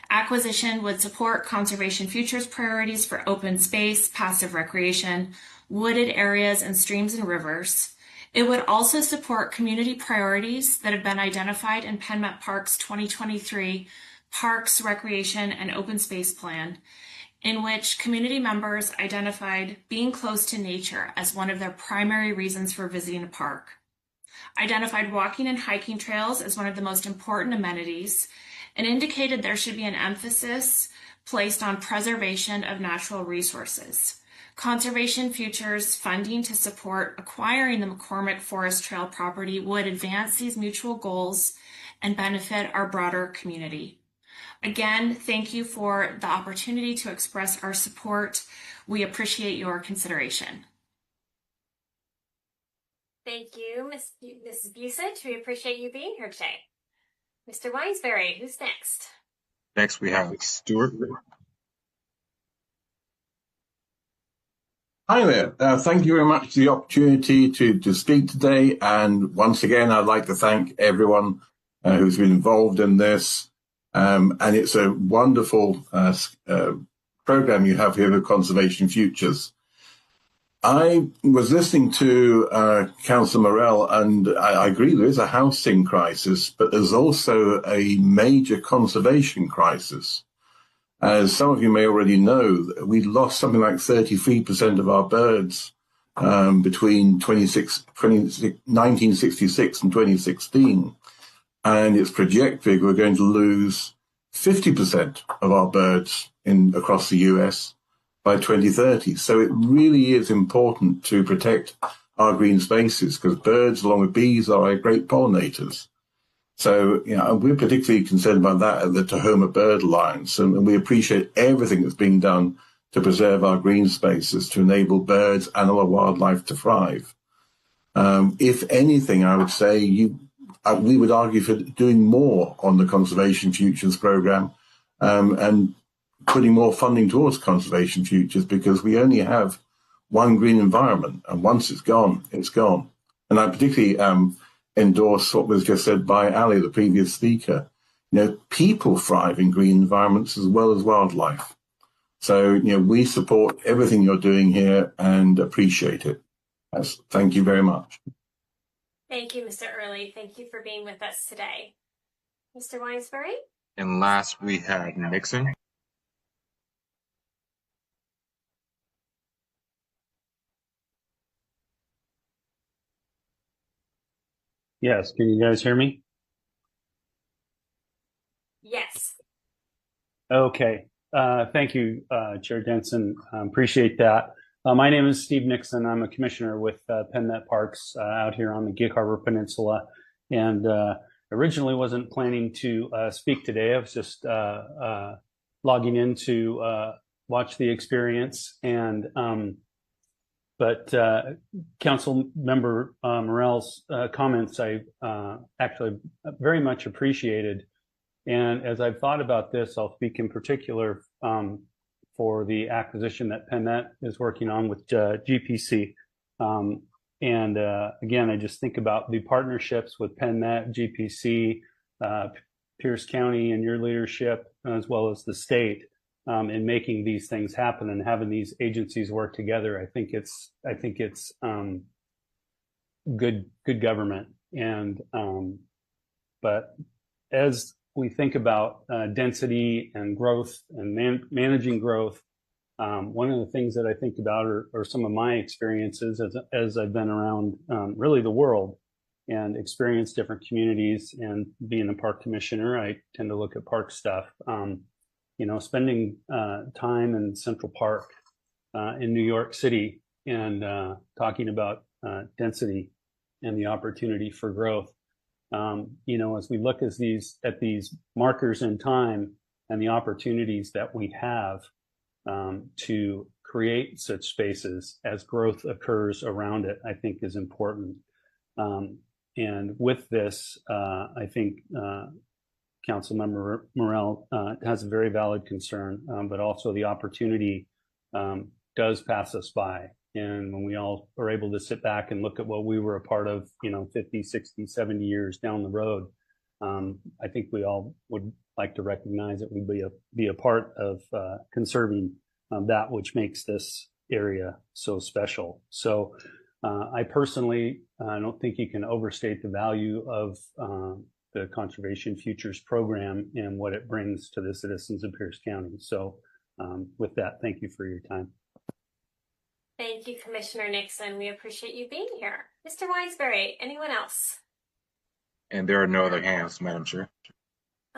Acquisition would support conservation futures priorities for open space, passive recreation, wooded areas, and streams and rivers. It would also support community priorities that have been identified in PennMet Parks 2023 Parks, Recreation, and Open Space Plan, in which community members identified being close to nature as one of their primary reasons for visiting a park, identified walking and hiking trails as one of the most important amenities, and indicated there should be an emphasis placed on preservation of natural resources. Conservation Futures funding to support acquiring the McCormick Forest Trail property would advance these mutual goals and benefit our broader community. Again, thank you for the opportunity to express our support. We appreciate your consideration. Thank you, Mrs. Busich. We appreciate you being here today. Mr. Weinsberry, who's next? Next we have Stuart. Hi there. Thank you very much for the opportunity to speak today. And once again, I'd like to thank everyone who's been involved in this. And it's a wonderful program you have here with Conservation Futures. I was listening to Councillor Morell, and I agree there is a housing crisis, but there's also a major conservation crisis. As some of you may already know, we lost something like 33% of our birds between 1966 and 2016. And it's projected we're going to lose 50% of our birds across the US by 2030. So it really is important to protect our green spaces because birds, along with bees, are our great pollinators. So, we're particularly concerned about that at the Tahoma Bird Alliance, and we appreciate everything that's being done to preserve our green spaces to enable birds and other wildlife to thrive. If anything, I would say we would argue for doing more on the Conservation Futures program and putting more funding towards Conservation Futures because we only have one green environment, and once it's gone, it's gone. And I particularly endorse what was just said by Ali, the previous speaker. People thrive in green environments as well as wildlife. So, we support everything you're doing here and appreciate it. Thank you very much. Thank you, Mr. Early. Thank you for being with us today. Mr. Weinsbury? And last, we had Nixon. Yes, can you guys hear me? Yes. Okay. Thank you, Chair Denson. Appreciate that. My name is Steve Nixon. I'm a commissioner with Penn Met Parks out here on the Gig Harbor Peninsula, and originally wasn't planning to speak today. I was just logging in to watch the experience, and but Council Member Morell's comments I actually very much appreciated. And as I've thought about this, I'll speak in particular for the acquisition that Penn Met is working on with GPC. And again, I just think about the partnerships with Penn Met, GPC, Pierce County, and your leadership, as well as the state, in making these things happen and having these agencies work together. I think it's good government. And but as we think about density and growth and managing growth, one of the things that I think about are some of my experiences as I've been around really the world and experienced different communities. And being a park commissioner, I tend to look at park stuff. Spending time in Central Park in New York City and talking about density and the opportunity for growth. As we look at these markers in time and the opportunities that we have to create such spaces as growth occurs around it, I think is important. And with this, I think Councilmember Morell has a very valid concern, but also the opportunity does pass us by. And when we all are able to sit back and look at what we were a part of, 50, 60, 70 years down the road, I think we all would like to recognize that we be a part of conserving that which makes this area so special. So I personally don't think you can overstate the value of the Conservation Futures program and what it brings to the citizens of Pierce County. So with that, thank you for your time. Thank you, Commissioner Nixon. We appreciate you being here. Mr. Weinsbury, anyone else? And there are no other hands, Madam Chair.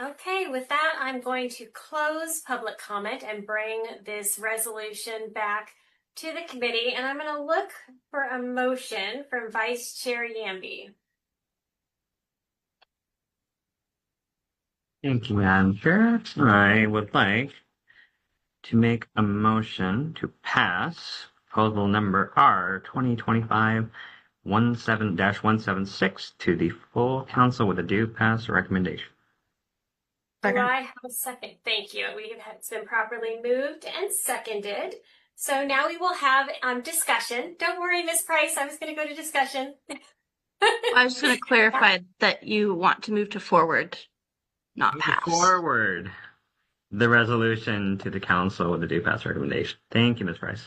Okay, with that, I'm going to close public comment and bring this resolution back to the committee. And I'm going to look for a motion from Vice Chair Yamby. Thank you, Madam Chair. I would like to make a motion to pass proposal number R 2025-17-176 to the full council with a due pass recommendation. Do I have a second? Thank you. It's been properly moved and seconded So now we will have discussion. Don't worry, Ms. Price, I was going to go to discussion. I was just going to clarify that you want to move to forward, not Move pass. forward the resolution to the council with the do pass recommendation. Thank you, Ms. Price.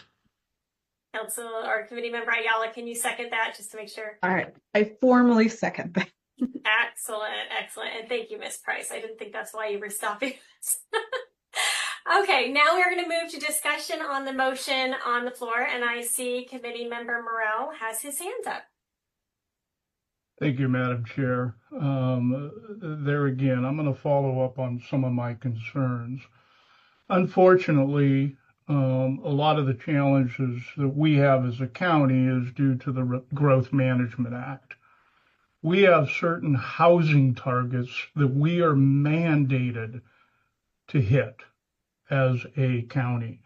Council or Committee Member Ayala, can you second that just to make sure? All right. I formally second that. Excellent, excellent. And thank you, Ms. Price. I didn't think that's why you were stopping us. Okay, now we're going to move to discussion on the motion on the floor, and I see Committee Member Morrell has his hands up. Thank you, Madam Chair. There again, I'm going to follow up on some of my concerns. Unfortunately, a lot of the challenges that we have as a county is due to the Growth Management Act. We have certain housing targets that we are mandated to hit as a county.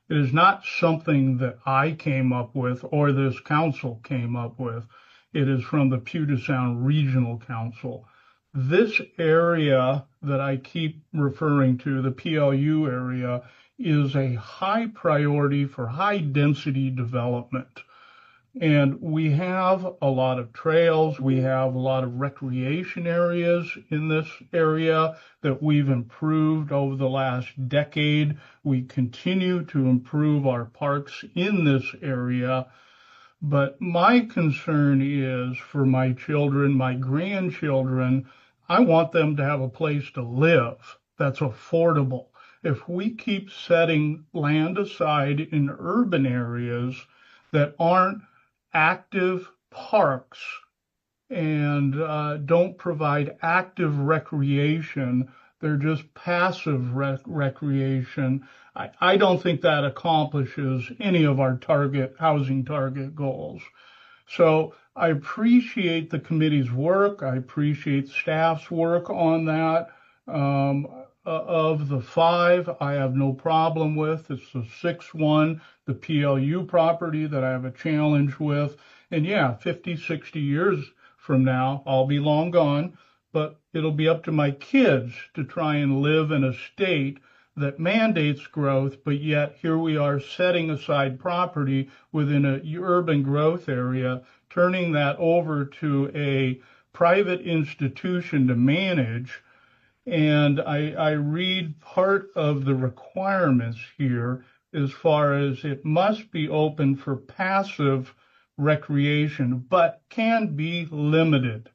It is not something that I came up with or this council came up with. It is from the Puget Sound Regional Council. This area that I keep referring to, the PLU area, is a high priority for high density development. And we have a lot of trails, we have a lot of recreation areas in this area that we've improved over the last decade. We continue to improve our parks in this area. But my concern is for my children, my grandchildren, I want them to have a place to live that's affordable. If we keep setting land aside in urban areas that aren't active parks and don't provide active recreation, they're just passive recreation. I don't think that accomplishes any of our housing target goals. So I appreciate the committee's work. I appreciate staff's work on that. Of the 5, I have no problem with. It's the 6th one, the PLU property, that I have a challenge with. And yeah, 50, 60 years from now, I'll be long gone, but it'll be up to my kids to try and live in a state that mandates growth, but yet here we are setting aside property within a urban growth area, turning that over to a private institution to manage. And I read part of the requirements here as far as it must be open for passive recreation, but can be limited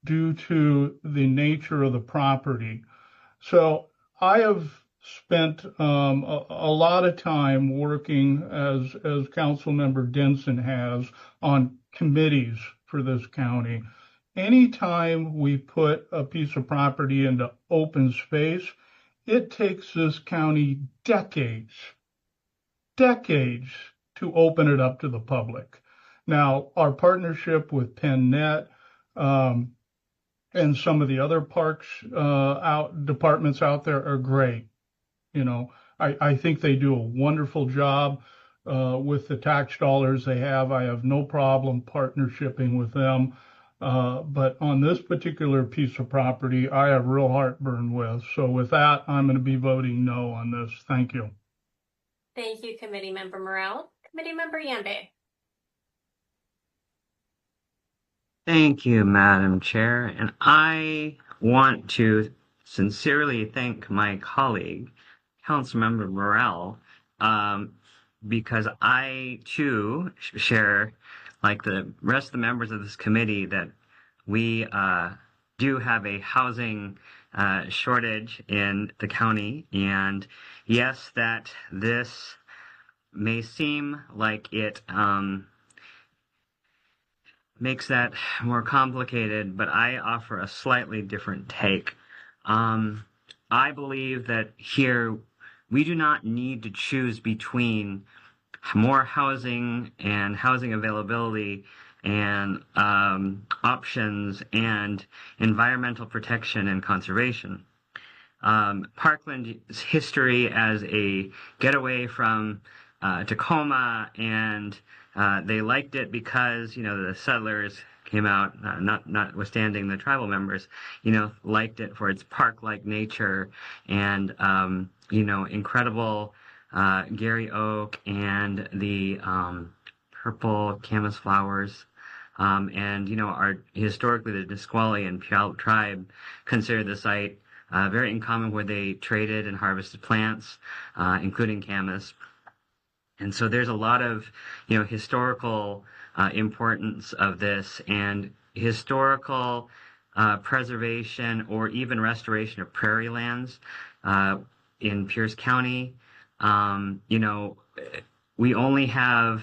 due to the nature of the property. So I have spent a lot of time working, as Councilmember Denson has, on committees for this county. Anytime we put a piece of property into open space, it takes this county decades to open it up to the public. Now, our partnership with PennNet and some of the other parks departments out there are great. You know, I think they do a wonderful job with the tax dollars they have. I have no problem partnershiping with them. But on this particular piece of property, I have real heartburn with. So with that, I'm going to be voting no on this. Thank you. Thank you, Committee Member Morrell. Committee Member Yambe. Thank you, Madam Chair. And I want to sincerely thank my colleague, Councilmember Morrell, because I too share, like the rest of the members of this committee, that we do have a housing shortage in the county. And yes, that this may seem like it makes that more complicated, but I offer a slightly different take. I believe that here we do not need to choose between more housing and housing availability and options and environmental protection and conservation. Parkland's history as a getaway from Tacoma, and they liked it because, you know, the settlers came out, notwithstanding the tribal members, you know, liked it for its park-like nature and, you know, incredible Gary Oak and the purple camas flowers. And, historically, the Nisqually and Puyallup tribe considered the site very in common where they traded and harvested plants, including camas. And so there's a lot of, historical importance of this and historical preservation or even restoration of prairie lands in Pierce County. We only have,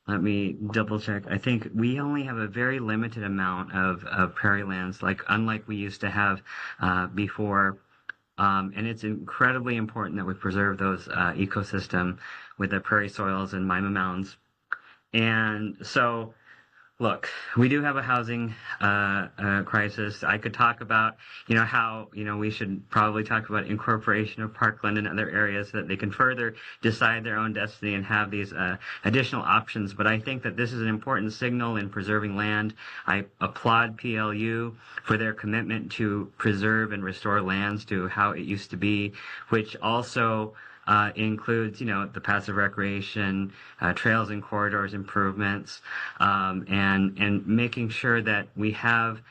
let me double check. I think we only have a very limited amount of prairie lands, unlike we used to have before. And it's incredibly important that we preserve those ecosystem with the prairie soils and Mima mounds. And so, look, we do have a housing crisis. I could talk about, how, we should probably talk about incorporation of Parkland and other areas so that they can further decide their own destiny and have these additional options. But I think that this is an important signal in preserving land. I applaud PLU for their commitment to preserve and restore lands to how it used to be, which also includes, the passive recreation, trails and corridors improvements, and making sure that we have,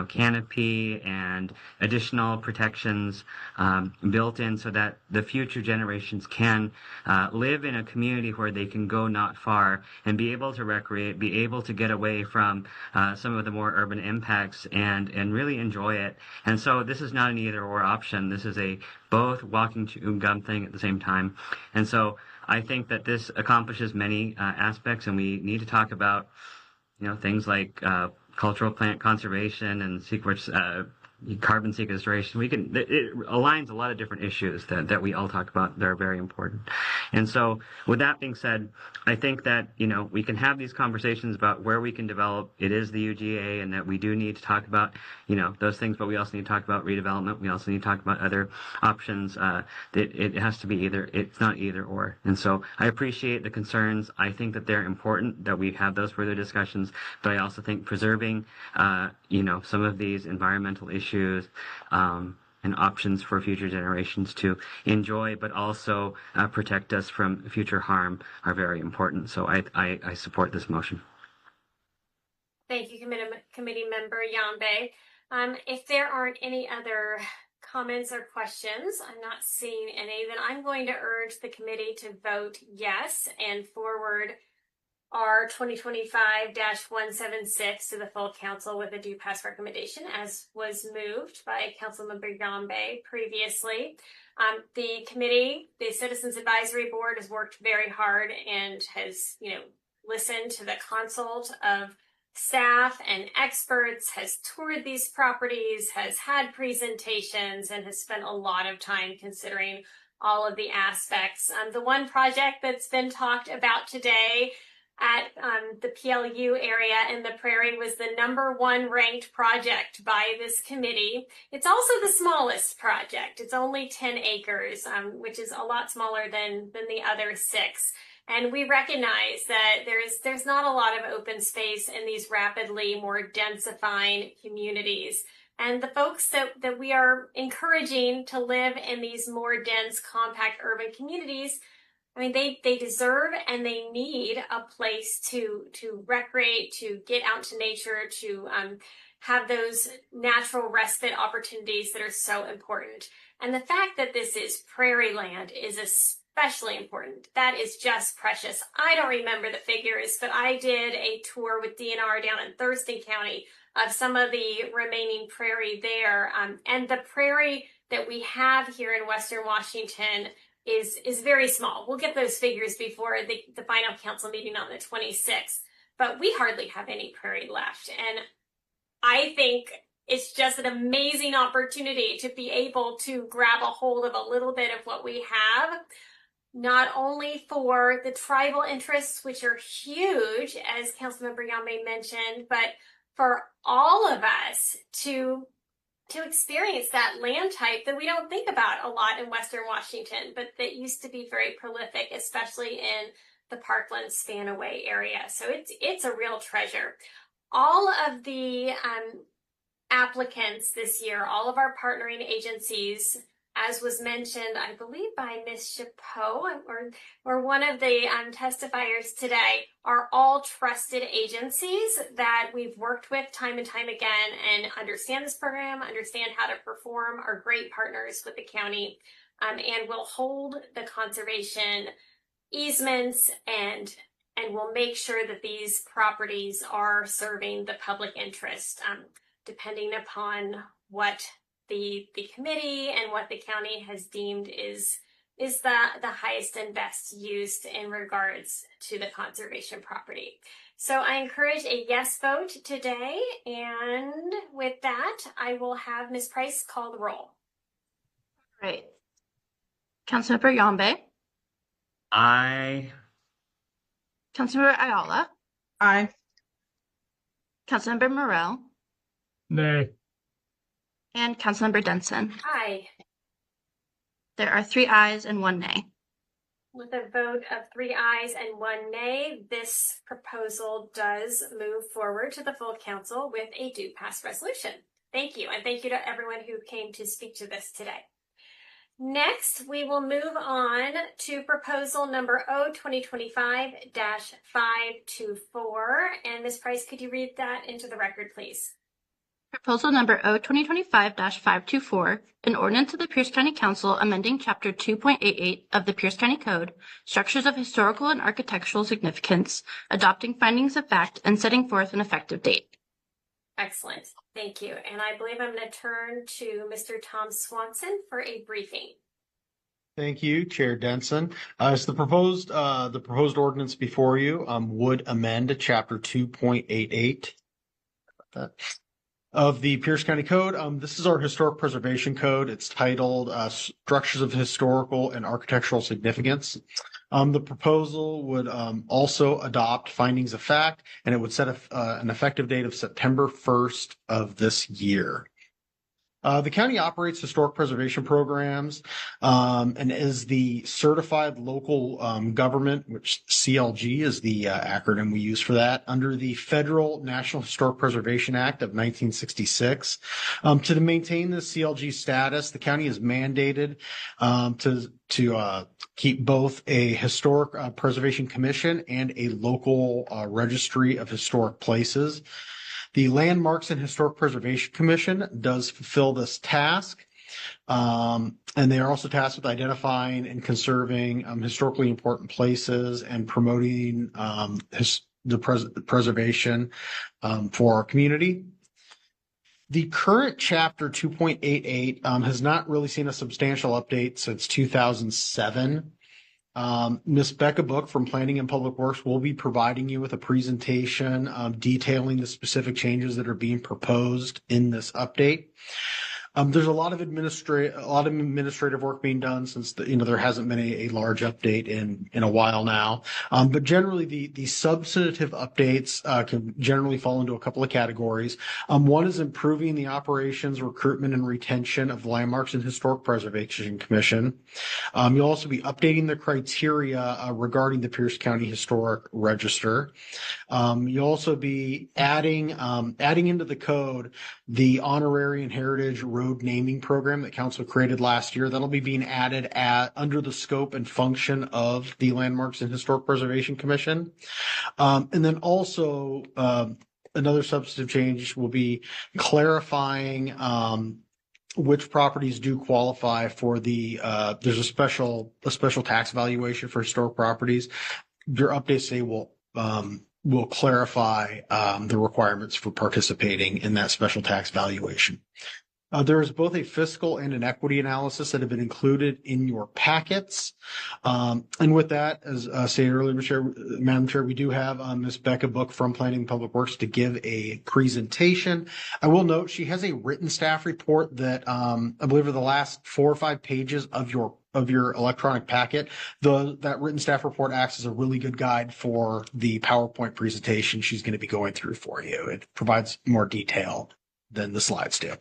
canopy and additional protections built in so that the future generations can live in a community where they can go not far and be able to recreate, be able to get away from some of the more urban impacts and really enjoy it. And so this is not an either or option. This is a both walking chewing gum thing at the same time. And so I think that this accomplishes many aspects, and we need to talk about, things like cultural plant conservation and carbon sequestration. It aligns a lot of different issues that we all talk about that are very important. And so with that being said, I think that, we can have these conversations about where we can develop. It is the UGA, and that we do need to talk about, those things, but we also need to talk about redevelopment. We also need to talk about other options. It has to be either, it's not either or. And so I appreciate the concerns. I think that they're important that we have those further discussions, but I also think preserving, some of these environmental issues, and options for future generations to enjoy, but also protect us from future harm are very important. So I support this motion. Thank you, Committee Member Yambe. If there aren't any other comments or questions, I'm not seeing any, then I'm going to urge the committee to vote yes and forward R 2025-176 to the full council with a due pass recommendation, as was moved by Councilmember Yambe previously. The committee, the Citizens Advisory Board, has worked very hard and has, listened to the consult of staff and experts, has toured these properties, has had presentations, and has spent a lot of time considering all of the aspects. The one project that's been talked about today at the PLU area in the Prairie was the #1 ranked project by this committee. It's also the smallest project. It's only 10 acres, which is a lot smaller than the other 6. And we recognize that there's not a lot of open space in these rapidly more densifying communities. And the folks that we are encouraging to live in these more dense, compact urban communities, I mean, they deserve and they need a place to recreate, to get out to nature, to have those natural respite opportunities that are so important. And the fact that this is prairie land is especially important. That is just precious. I don't remember the figures, but I did a tour with DNR down in Thurston County of some of the remaining prairie there. And the prairie that we have here in Western Washington is very small. We'll get those figures before the final council meeting on the 26th, but we hardly have any prairie left. And I think it's just an amazing opportunity to be able to grab a hold of a little bit of what we have, not only for the tribal interests, which are huge, as Councilmember Yambe mentioned, but for all of us to experience that land type that we don't think about a lot in Western Washington, but that used to be very prolific, especially in the Parkland Spanaway area. So it's a real treasure. All of the applicants this year, all of our partnering agencies as was mentioned, I believe by Ms. Chapeau or one of the testifiers today, are all trusted agencies that we've worked with time and time again and understand this program, understand how to perform, are great partners with the county, and will hold the conservation easements and will make sure that these properties are serving the public interest, depending upon what the committee and what the county has deemed is the highest and best use in regards to the conservation property. So I encourage a yes vote today, and with that, I will have Ms. Price call the roll. All right. Councilmember Yombe. Aye. Councilmember Ayala. Aye. Councilmember Morell. Nay. And Councilmember Denson. Aye. There are 3 ayes and 1 nay. With a vote of 3 ayes and 1 nay, this proposal does move forward to the full council with a due pass resolution. Thank you, and thank you to everyone who came to speak to this today. Next, we will move on to proposal number O-2025-524. And Ms. Price, could you read that into the record, please? Proposal number O-2025-524, an ordinance of the Pierce County Council amending Chapter 2.88 of the Pierce County Code, Structures of Historical and Architectural Significance, adopting findings of fact, and setting forth an effective date. Excellent. Thank you. And I believe I'm going to turn to Mr. Tom Swanson for a briefing. Thank you, Chair Denson. As the proposed ordinance before you would amend Chapter 2.88 of the Pierce County Code. This is our historic preservation code. It's titled Structures of Historical and Architectural Significance. The proposal would also adopt findings of fact, and it would set an effective date of September 1st of this year. The county operates historic preservation programs and is the certified local government, which CLG is the acronym we use for that, under the Federal National Historic Preservation Act of 1966. To maintain the CLG status, the county is mandated to keep both a historic preservation commission and a local registry of historic places. The Landmarks and Historic Preservation Commission does fulfill this task, and they are also tasked with identifying and conserving historically important places and promoting the preservation for our community. The current Chapter 2.88 has not really seen a substantial update since 2007. Ms. Becca Book from Planning and Public Works will be providing you with a presentation detailing the specific changes that are being proposed in this update. There's a lot of administrative work being done since there hasn't been a large update in a while now. But generally, the substantive updates can generally fall into a couple of categories. One is improving the operations, recruitment, and retention of the Landmarks and Historic Preservation Commission. You'll also be updating the criteria regarding the Pierce County Historic Register. You'll also be adding into the code the honorary and heritage road naming program that council created last year. That'll be being added under the scope and function of the Landmarks and Historic Preservation Commission. And then also another substantive change will be clarifying which properties do qualify for there's a special tax valuation for historic properties. Your updates today will clarify the requirements for participating in that special tax valuation. There is both a fiscal and an equity analysis that have been included in your packets. And with that, as stated earlier, Madam Chair, we do have Ms. Becca Book from Planning and Public Works to give a presentation. I will note she has a written staff report that I believe are the last 4 or 5 pages of your electronic packet. That written staff report acts as a really good guide for the PowerPoint presentation she's going to be going through for you. It provides more detail than the slides do.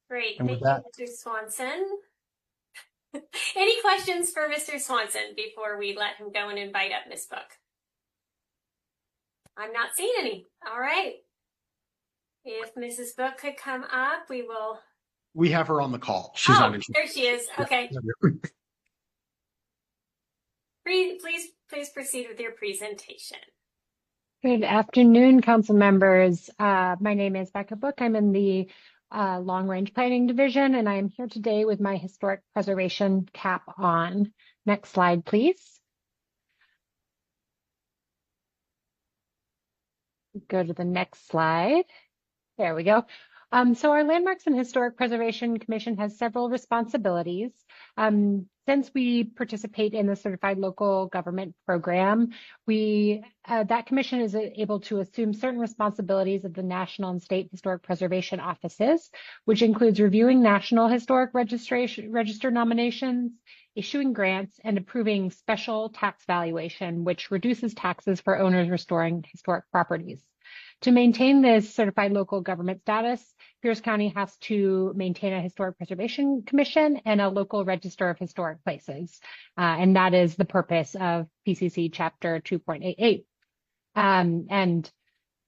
Great. And Thank with you, Mr. Swanson. Any questions for Mr. Swanson before we let him go and invite up Ms. Book? I'm not seeing any. All right. If Mrs. Book could come up, we will We have her on the call. She's not in. There she is. Okay. Please proceed with your presentation. Good afternoon, council members. My name is Becca Book. I'm in the Long Range Planning Division, and I am here today with my historic preservation cap on. Next slide, please. Go to the next slide. There we go. So our Landmarks and Historic Preservation Commission has several responsibilities. Since we participate in the Certified Local Government Program, that commission is able to assume certain responsibilities of the national and state historic preservation offices, which includes reviewing national historic register nominations, issuing grants, and approving special tax valuation, which reduces taxes for owners restoring historic properties. To maintain this certified local government status, Pierce County has to maintain a historic preservation commission and a local register of historic places. And that is the purpose of PCC chapter 2.88. And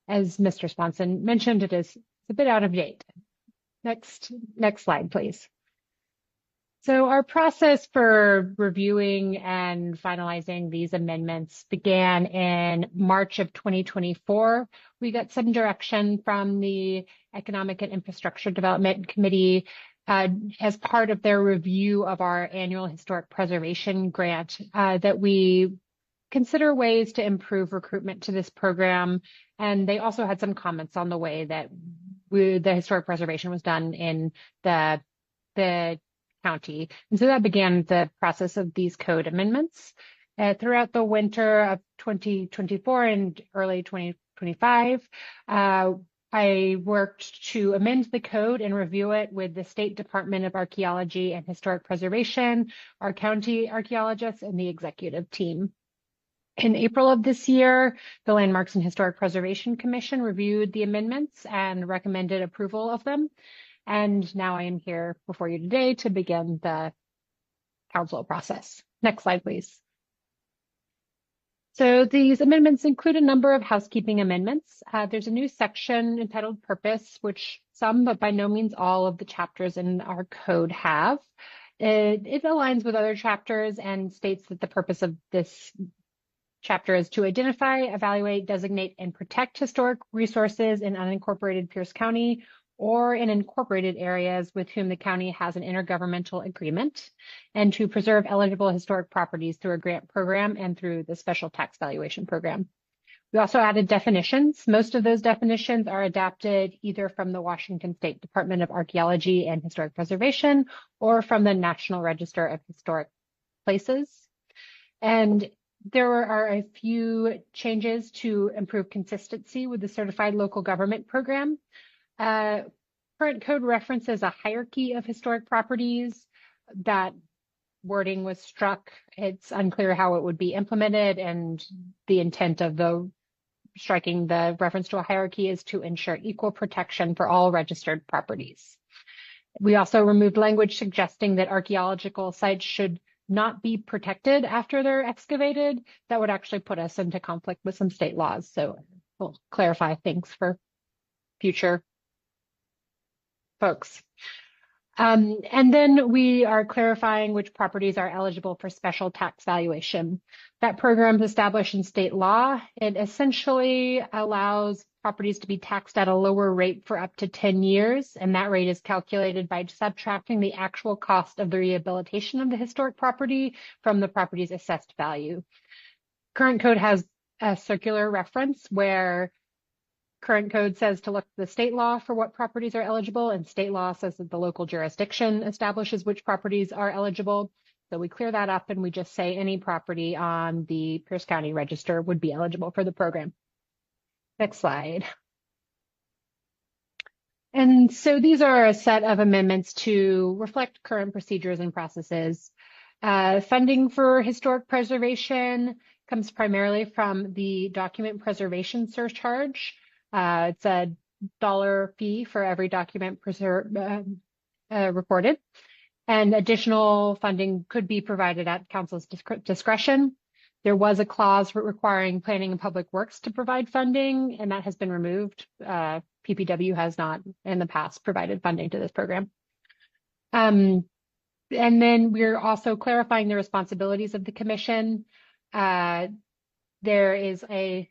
as Mr. Swanson mentioned, it's a bit out of date. Next slide, please. So our process for reviewing and finalizing these amendments began in March of 2024. We got some direction from the Economic and Infrastructure Development Committee as part of their review of our annual historic preservation grant that we consider ways to improve recruitment to this program. And they also had some comments on the way that the historic preservation was done in the county. And so that began the process of these code amendments. Throughout the winter of 2024 and early 2025, I worked to amend the code and review it with the State Department of Archaeology and Historic Preservation, our county archaeologists, and the executive team. In April of this year, the Landmarks and Historic Preservation Commission reviewed the amendments and recommended approval of them. And now I am here before you today to begin the council process. Next slide, please. So these amendments include a number of housekeeping amendments. There's a new section entitled Purpose, which some, but by no means all, of the chapters in our code have. It aligns with other chapters and states that the purpose of this chapter is to identify, evaluate, designate, and protect historic resources in unincorporated Pierce County or in incorporated areas with whom the county has an intergovernmental agreement, and to preserve eligible historic properties through a grant program and through the special tax valuation program. We also added definitions. Most of those definitions are adapted either from the Washington State Department of Archaeology and Historic Preservation or from the National Register of Historic Places. And there are a few changes to improve consistency with the Certified Local Government Program. Current code references a hierarchy of historic properties. That wording was struck. It's unclear how it would be implemented, and the intent of the striking the reference to a hierarchy is to ensure equal protection for all registered properties. We also removed language suggesting that archaeological sites should not be protected after they're excavated. That would actually put us into conflict with some state laws. So we'll clarify things for future folks. And then we are clarifying which properties are eligible for special tax valuation. That program is established in state law. It essentially allows properties to be taxed at a lower rate for up to 10 years, and that rate is calculated by subtracting the actual cost of the rehabilitation of the historic property from the property's assessed value. Current code has a circular reference where current code says to look at the state law for what properties are eligible, and state law says that the local jurisdiction establishes which properties are eligible. So we clear that up and we just say any property on the Pierce County Register would be eligible for the program. Next slide. And so these are a set of amendments to reflect current procedures and processes. Funding for historic preservation comes primarily from the document preservation surcharge. It's a $1 fee for every document recorded, and additional funding could be provided at council's discretion. There was a clause requiring Planning and Public Works to provide funding, and that has been removed. PPW has not in the past provided funding to this program. And then we're also clarifying the responsibilities of the commission. There is a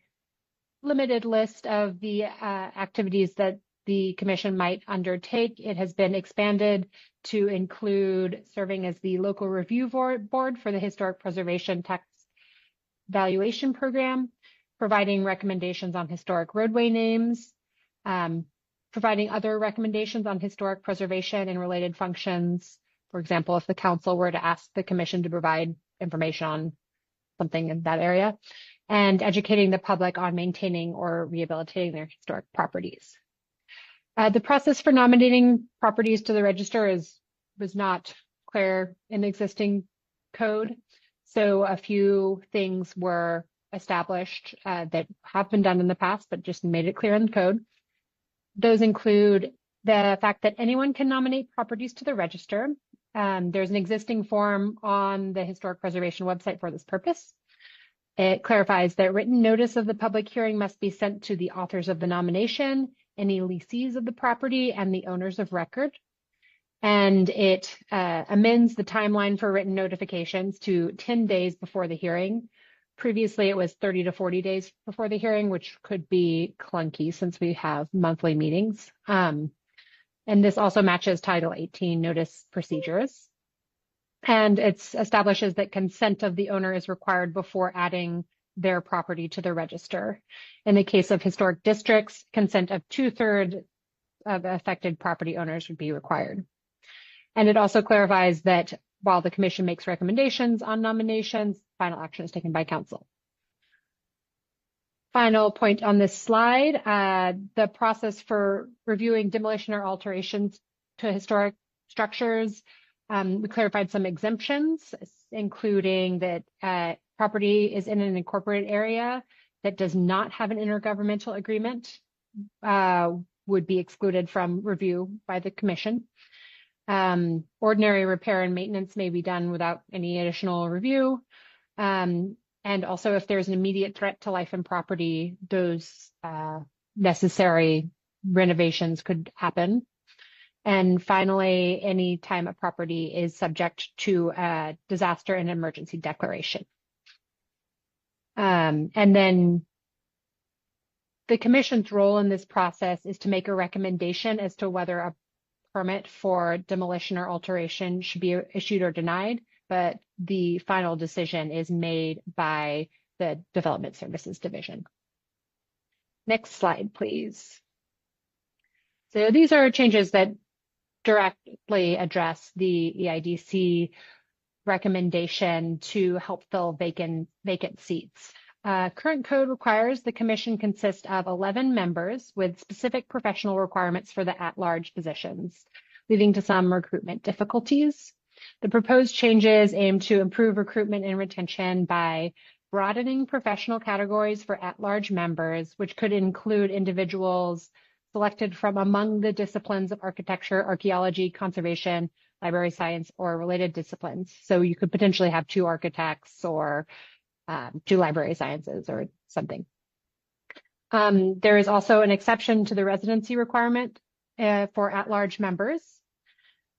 limited list of the activities that the commission might undertake. It has been expanded to include serving as the local review board for the Historic Preservation Tax Valuation Program, providing recommendations on historic roadway names, providing other recommendations on historic preservation and related functions. For example, if the council were to ask the commission to provide information on something in that area, and educating the public on maintaining or rehabilitating their historic properties. The process for nominating properties to the register was not clear in existing code. So a few things were established that have been done in the past, but just made it clear in the code. Those include the fact that anyone can nominate properties to the register. There's an existing form on the Historic Preservation website for this purpose. It clarifies that written notice of the public hearing must be sent to the authors of the nomination, any lessees of the property, and the owners of record. And it amends the timeline for written notifications to 10 days before the hearing. Previously, it was 30 to 40 days before the hearing, which could be clunky since we have monthly meetings. And this also matches Title 18 notice procedures. And it establishes that consent of the owner is required before adding their property to the register. In the case of historic districts, consent of 2/3 of affected property owners would be required. And it also clarifies that while the commission makes recommendations on nominations, final action is taken by council. Final point on this slide, the process for reviewing demolition or alterations to historic structures. We clarified some exemptions, including that property is in an incorporated area that does not have an intergovernmental agreement would be excluded from review by the commission. Ordinary repair and maintenance may be done without any additional review. And also if there's an immediate threat to life and property, those necessary renovations could happen. And finally, any time a property is subject to a disaster and emergency declaration. And then the commission's role in this process is to make a recommendation as to whether a permit for demolition or alteration should be issued or denied, but the final decision is made by the Development Services Division. Next slide, please. So these are changes that directly address the EIDC recommendation to help fill vacant seats. Current code requires the commission consist of 11 members with specific professional requirements for the at-large positions, leading to some recruitment difficulties. The proposed changes aim to improve recruitment and retention by broadening professional categories for at-large members, which could include individuals selected from among the disciplines of architecture, archaeology, conservation, library science, or related disciplines. So you could potentially have 2 architects or 2 library sciences or something. There is also an exception to the residency requirement for at-large members.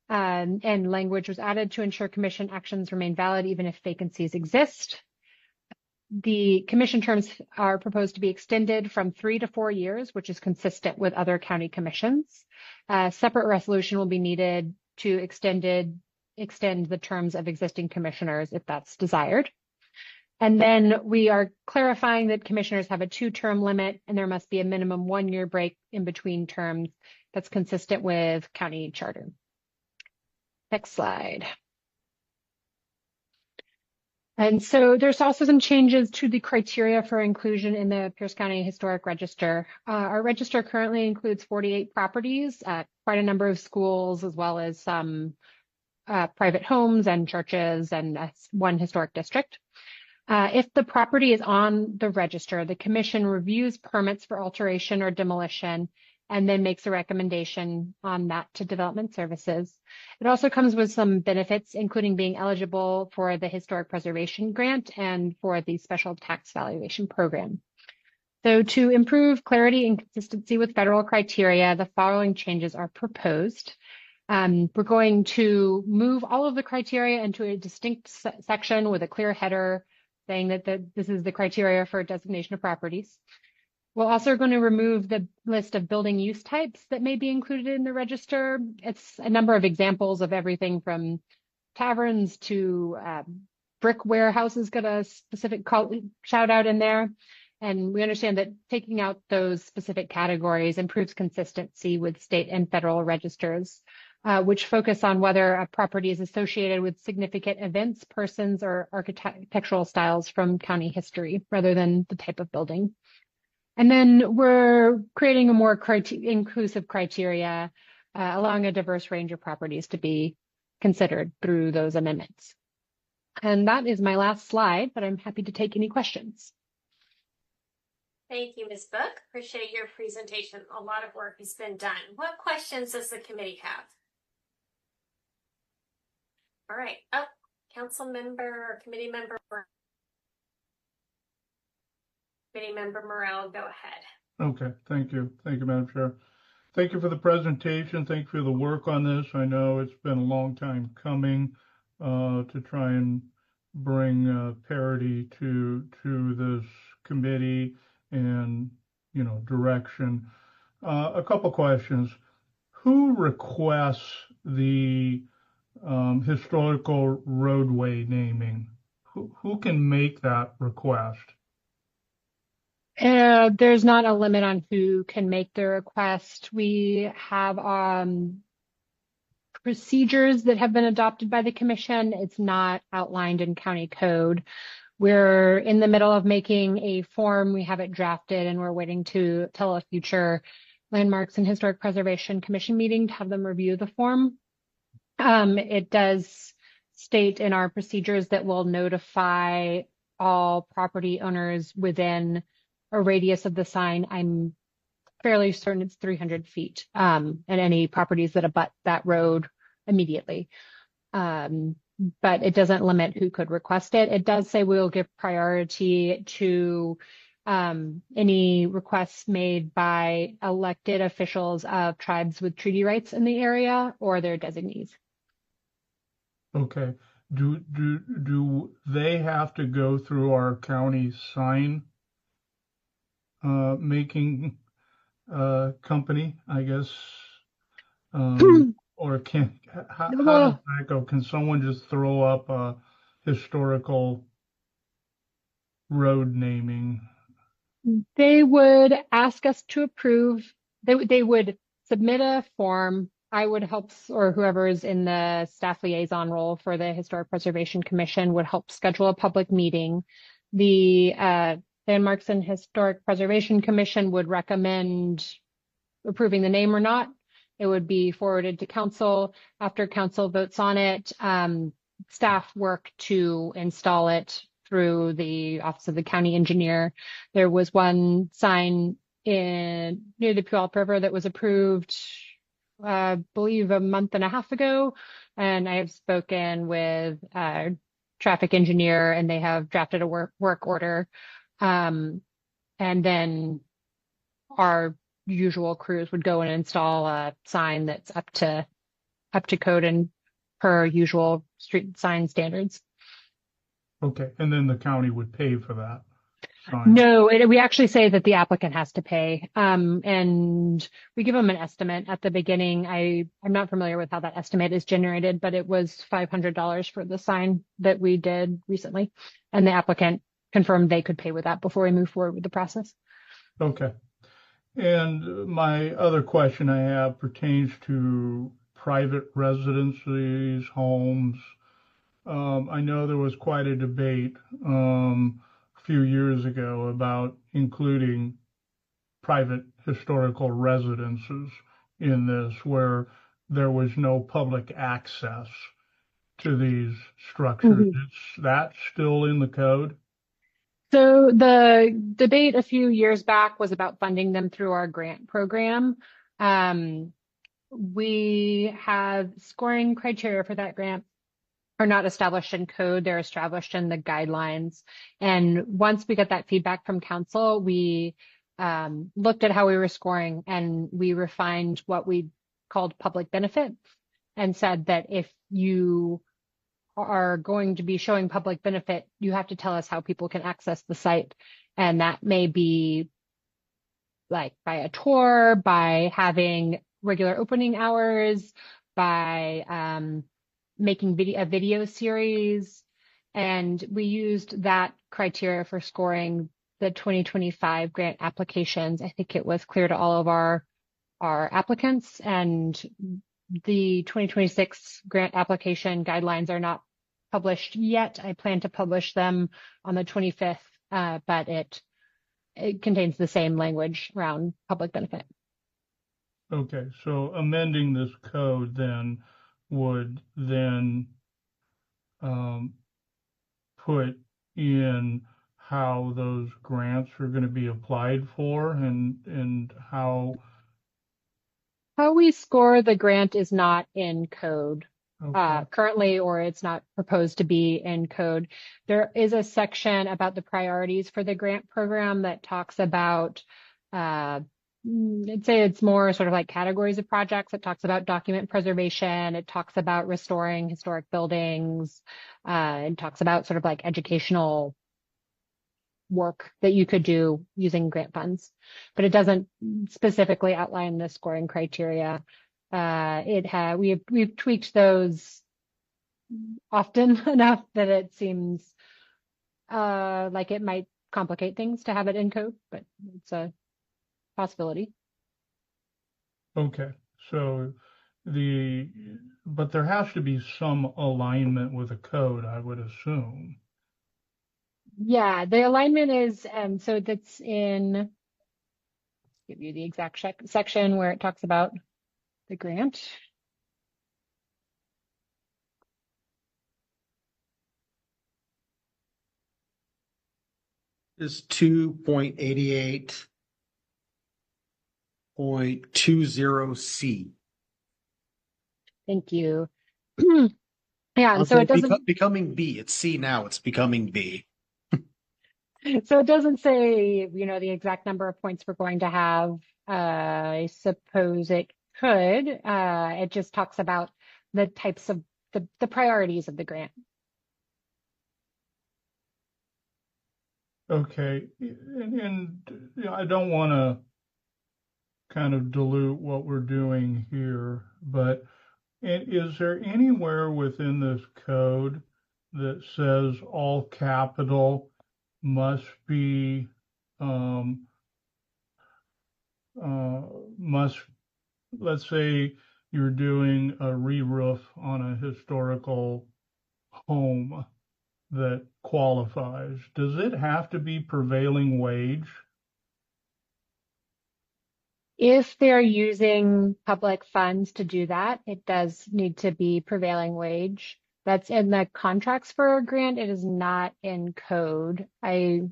And language was added to ensure commission actions remain valid even if vacancies exist. The commission terms are proposed to be extended from 3 to 4 years, which is consistent with other county commissions. Separate resolution will be needed to extend the terms of existing commissioners if that's desired. And then we are clarifying that commissioners have a 2-term limit and there must be a minimum 1-year break in between terms that's consistent with county charter. Next slide. And so there's also some changes to the criteria for inclusion in the Pierce County Historic Register. Our register currently includes 48 properties, quite a number of schools, as well as some private homes and churches and 1 historic district. If the property is on the register, the commission reviews permits for alteration or demolition and then makes a recommendation on that to Development Services. It also comes with some benefits, including being eligible for the Historic Preservation Grant and for the Special Tax Valuation Program. So to improve clarity and consistency with federal criteria, the following changes are proposed. We're going to move all of the criteria into a distinct section with a clear header saying that this is the criteria for designation of properties. We're also going to remove the list of building use types that may be included in the register. It's a number of examples of everything from taverns to brick warehouses got a specific shout out in there. And we understand that taking out those specific categories improves consistency with state and federal registers, which focus on whether a property is associated with significant events, persons, or architectural styles from county history rather than the type of building. And then we're creating a more inclusive criteria, allowing a diverse range of properties to be considered through those amendments. And that is my last slide, but I'm happy to take any questions. Thank you, Ms. Book. Appreciate your presentation. A lot of work has been done. What questions does the committee have? All right. Oh, council member or committee member Morel, go ahead. Okay, thank you. Thank you, Madam Chair. Thank you for the presentation. Thank you for the work on this. I know it's been a long time coming to try and bring parity to this committee and, you know, direction. A couple questions. Who requests the historical roadway naming? Who can make that request? There's not a limit on who can make the request. We have procedures that have been adopted by the commission. It's not outlined in county code. We're in the middle of making a form. We have it drafted and we're waiting to tell a future Landmarks and Historic Preservation Commission meeting to have them review the form. It does state in our procedures that we'll notify all property owners within a radius of the sign. I'm fairly certain it's 300 feet, and any properties that abut that road immediately. But it doesn't limit who could request it. It does say we'll give priority to any requests made by elected officials of tribes with treaty rights in the area or their designees. Okay. Do they have to go through our county sign making company, I guess? Or how does that go? Can someone just throw up a historical road naming? They would ask us to approve. They would submit a form. I would help, or whoever is in the staff liaison role for the Historic Preservation Commission would help schedule a public meeting. The Landmarks and Historic Preservation Commission would recommend approving the name or not. It would be forwarded to council. After council votes on it, staff work to install it through the Office of the County Engineer. There was one sign near the Puyallup River that was approved, I believe, a month and a half ago. And I have spoken with a traffic engineer and they have drafted a work order. And then our usual crews would go and install a sign that's up to code and per usual street sign standards. Okay, and then the county would pay for that sign? No, we actually say that the applicant has to pay, and we give them an estimate at the beginning. I'm not familiar with how that estimate is generated, but it was $500 for the sign that we did recently, and the applicant confirmed they could pay with that before we move forward with the process. Okay. And my other question I have pertains to private residences, homes. I know there was quite a debate a few years ago about including private historical residences in this, where there was no public access to these structures. Is that still in the code? So the debate a few years back was about funding them through our grant program. We have scoring criteria for that grant are not established in code. They're established in the guidelines. And once we got that feedback from council, we looked at how we were scoring and we refined what we called public benefit. and said that if you are going to be showing public benefit, you have to tell us how people can access the site. And that may be like by a tour, by having regular opening hours, by making a video series. And we used that criteria for scoring the 2025 grant applications. I think it was clear to all of our applicants, and the 2026 grant application guidelines are not published yet. I plan to publish them on the 25th, but it contains the same language around public benefit. Okay, so amending this code then would then put in how those grants are going to be applied for and how we score the grant is not in code okay. currently, or it's not proposed to be in code. There is a section about the priorities for the grant program that talks about I'd say it's more sort of like categories of projects. It talks about document preservation. It talks about restoring historic buildings. It talks about sort of like educational work that you could do using grant funds, but it doesn't specifically outline the scoring criteria. We've tweaked those often enough that it seems like it might complicate things to have it in code, but it's a possibility. Okay, so but there has to be some alignment with the code, I would assume. Yeah, the alignment is, so that's in, give you the exact section where it talks about the grant. Is 2.88.20C. Thank you. Yeah, and so it doesn't becoming B. It's C now. It's becoming B. So it doesn't say, the exact number of points we're going to have. I suppose it could. It just talks about the types of the priorities of the grant. Okay, and I don't want to kind of dilute what we're doing here, but is there anywhere within this code that says all capital must be let's say you're doing a re-roof on a historical home that qualifies, does it have to be prevailing wage? If they're using public funds to do that, it does need to be prevailing wage. That's in the contracts for a grant. It is not in code. I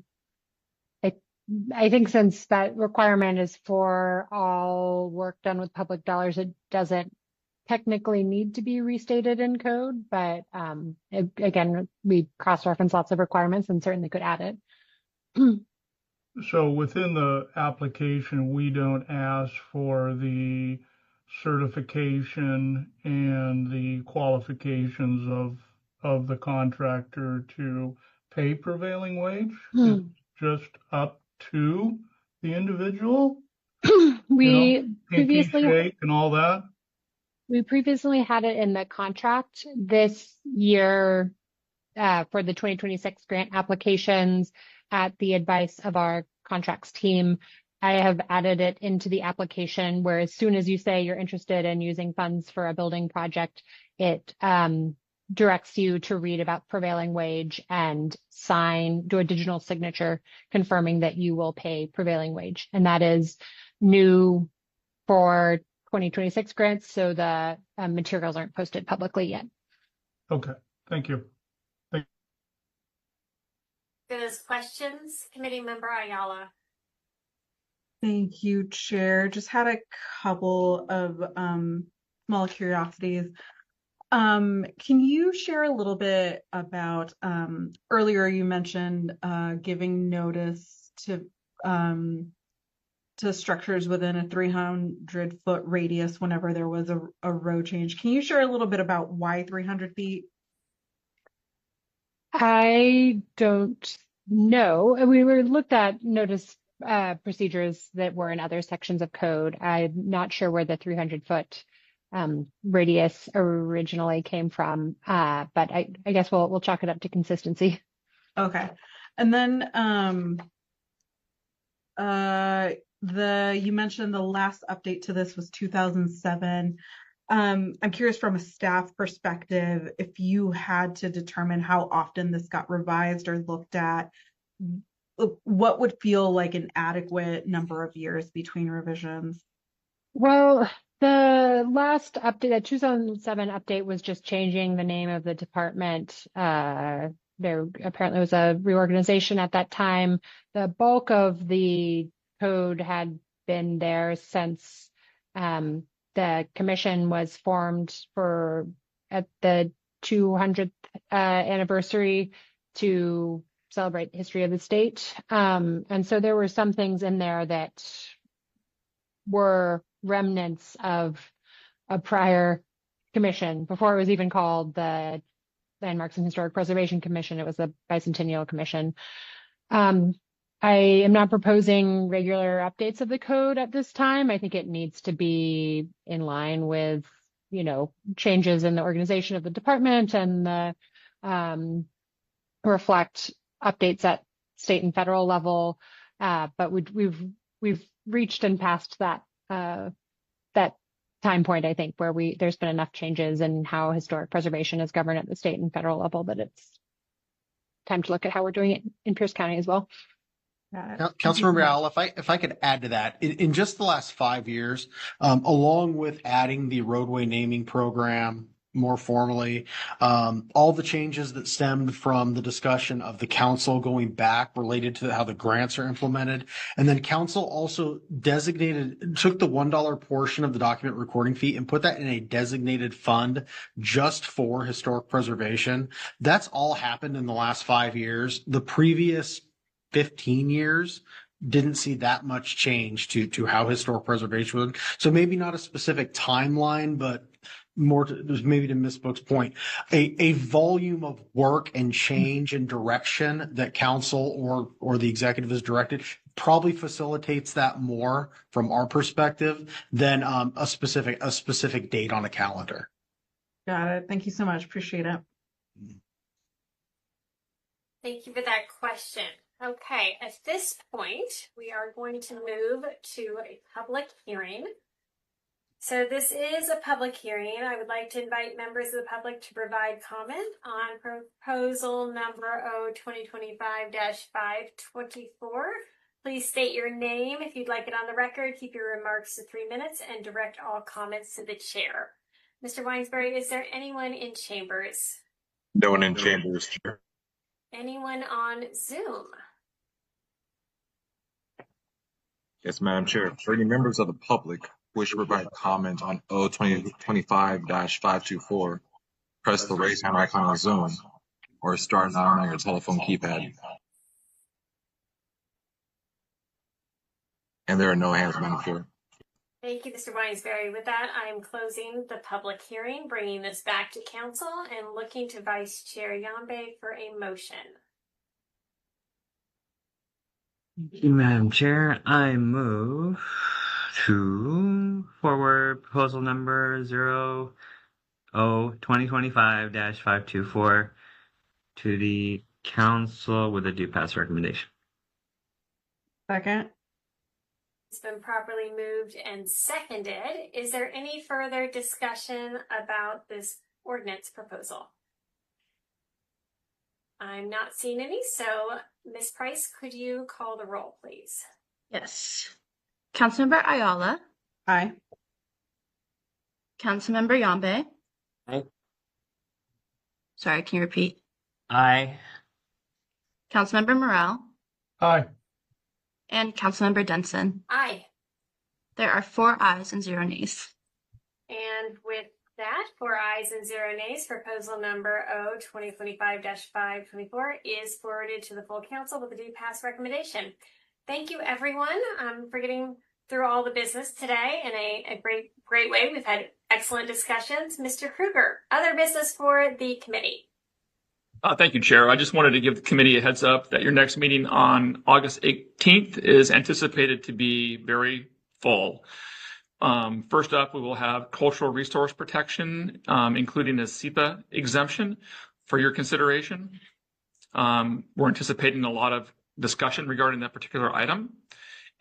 think since that requirement is for all work done with public dollars, it doesn't technically need to be restated in code. But again, we cross-reference lots of requirements and certainly could add it. So within the application, we don't ask for the certification and the qualifications of the contractor to pay prevailing wage. It's just up to the individual. We previously shake and all that. We previously had it in the contract. This year, for the 2026 grant applications, at the advice of our contracts team, I have added it into the application where as soon as you say you're interested in using funds for a building project, it directs you to read about prevailing wage and do a digital signature confirming that you will pay prevailing wage. And that is new for 2026 grants, so the materials aren't posted publicly yet. Okay, thank you. Those questions, Committee Member Ayala. Thank you, Chair. Just had a couple of small curiosities. Can you share a little bit about earlier you mentioned giving notice to to structures within a 300-foot radius whenever there was a road change. Can you share a little bit about why 300 feet? I don't know. We were looked at notice procedures that were in other sections of code. I'm not sure where the 300-foot radius originally came from, but I guess we'll chalk it up to consistency. Okay. And then you mentioned the last update to this was 2007. I'm curious from a staff perspective, if you had to determine how often this got revised or looked at, what would feel like an adequate number of years between revisions? Well, the last update, the 2007 update, was just changing the name of the department. There apparently was a reorganization at that time. The bulk of the code had been there since the commission was formed at the 200th anniversary to celebrate the history of the state. And so there were some things in there that were remnants of a prior commission before it was even called the Landmarks and Historic Preservation Commission. It was the Bicentennial Commission. I am not proposing regular updates of the code at this time. I think it needs to be in line with, changes in the organization of the department and reflect updates at state and federal level. But we've reached and passed that time point, I think, where there's been enough changes in how historic preservation is governed at the state and federal level that it's time to look at how we're doing it in Pierce County as well. Councilmember Real, if I could add to that, in just the last 5 years, along with adding the roadway naming program more formally, all the changes that stemmed from the discussion of the council going back related to how the grants are implemented, and then council also took the $1 portion of the document recording fee and put that in a designated fund just for historic preservation. That's all happened in the last 5 years. The previous 15 years didn't see that much change to how historic preservation would. So maybe not a specific timeline, but more maybe to Ms. Book's point, a volume of work and change and direction that council or the executive has directed probably facilitates that more from our perspective than a specific date on a calendar. Got it. Thank you so much. Appreciate it. Thank you for that question. Okay, at this point, we are going to move to a public hearing. So this is a public hearing. I would like to invite members of the public to provide comment on proposal number 2025-524. Please state your name if you'd like it on the record. Keep your remarks to 3 minutes and direct all comments to the chair. Mr. Weinsberry, is there anyone in chambers? No one in chambers, Chair. Anyone on Zoom? Yes, Madam Chair. For any members of the public who wish to provide comment on 2025-524, press the raise hand icon on Zoom or star 9 on your telephone keypad. And there are no hands, Madam Chair. Thank you, Mr. Weinsberry. With that, I am closing the public hearing, bringing this back to council and looking to Vice Chair Yambe for a motion. Thank you, Madam Chair. I move to forward proposal number 2025-524 to the council with a due pass recommendation. Second. It's been properly moved and seconded. Is there any further discussion about this ordinance proposal? I'm not seeing any, so Ms. Price, could you call the roll, please? Yes. Councilmember Ayala. Aye. Councilmember Yambe. Aye. Sorry, can you repeat? Aye. Councilmember Morrell. Aye. And Councilmember Denson. Aye. There are 4 ayes and 0 nays. And with that, 4 ayes and 0 nays, proposal number 2025-524 is forwarded to the full council with a due pass recommendation. Thank you, everyone, for getting through all the business today in a great way. We've had excellent discussions. Mr. Kruger, other business for the committee. Thank you, Chair. I just wanted to give the committee a heads up that your next meeting on August 18th is anticipated to be very full. First up, we will have cultural resource protection, including a SEPA exemption for your consideration. We're anticipating a lot of discussion regarding that particular item.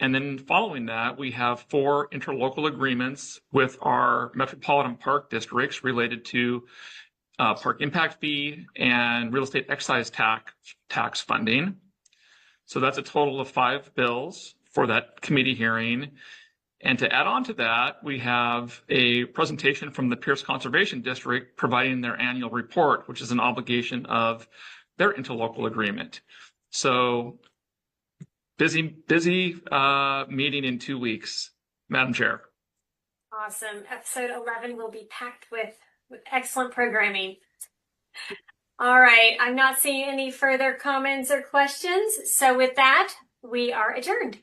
And then following that, we have 4 interlocal agreements with our metropolitan park districts related to park impact fee and real estate excise tax funding. So that's a total of 5 bills for that committee hearing. And to add on to that, we have a presentation from the Pierce Conservation District providing their annual report, which is an obligation of their interlocal agreement. So busy meeting in 2 weeks, Madam Chair. Awesome. Episode 11 will be packed with excellent programming. All right. I'm not seeing any further comments or questions. So with that, we are adjourned.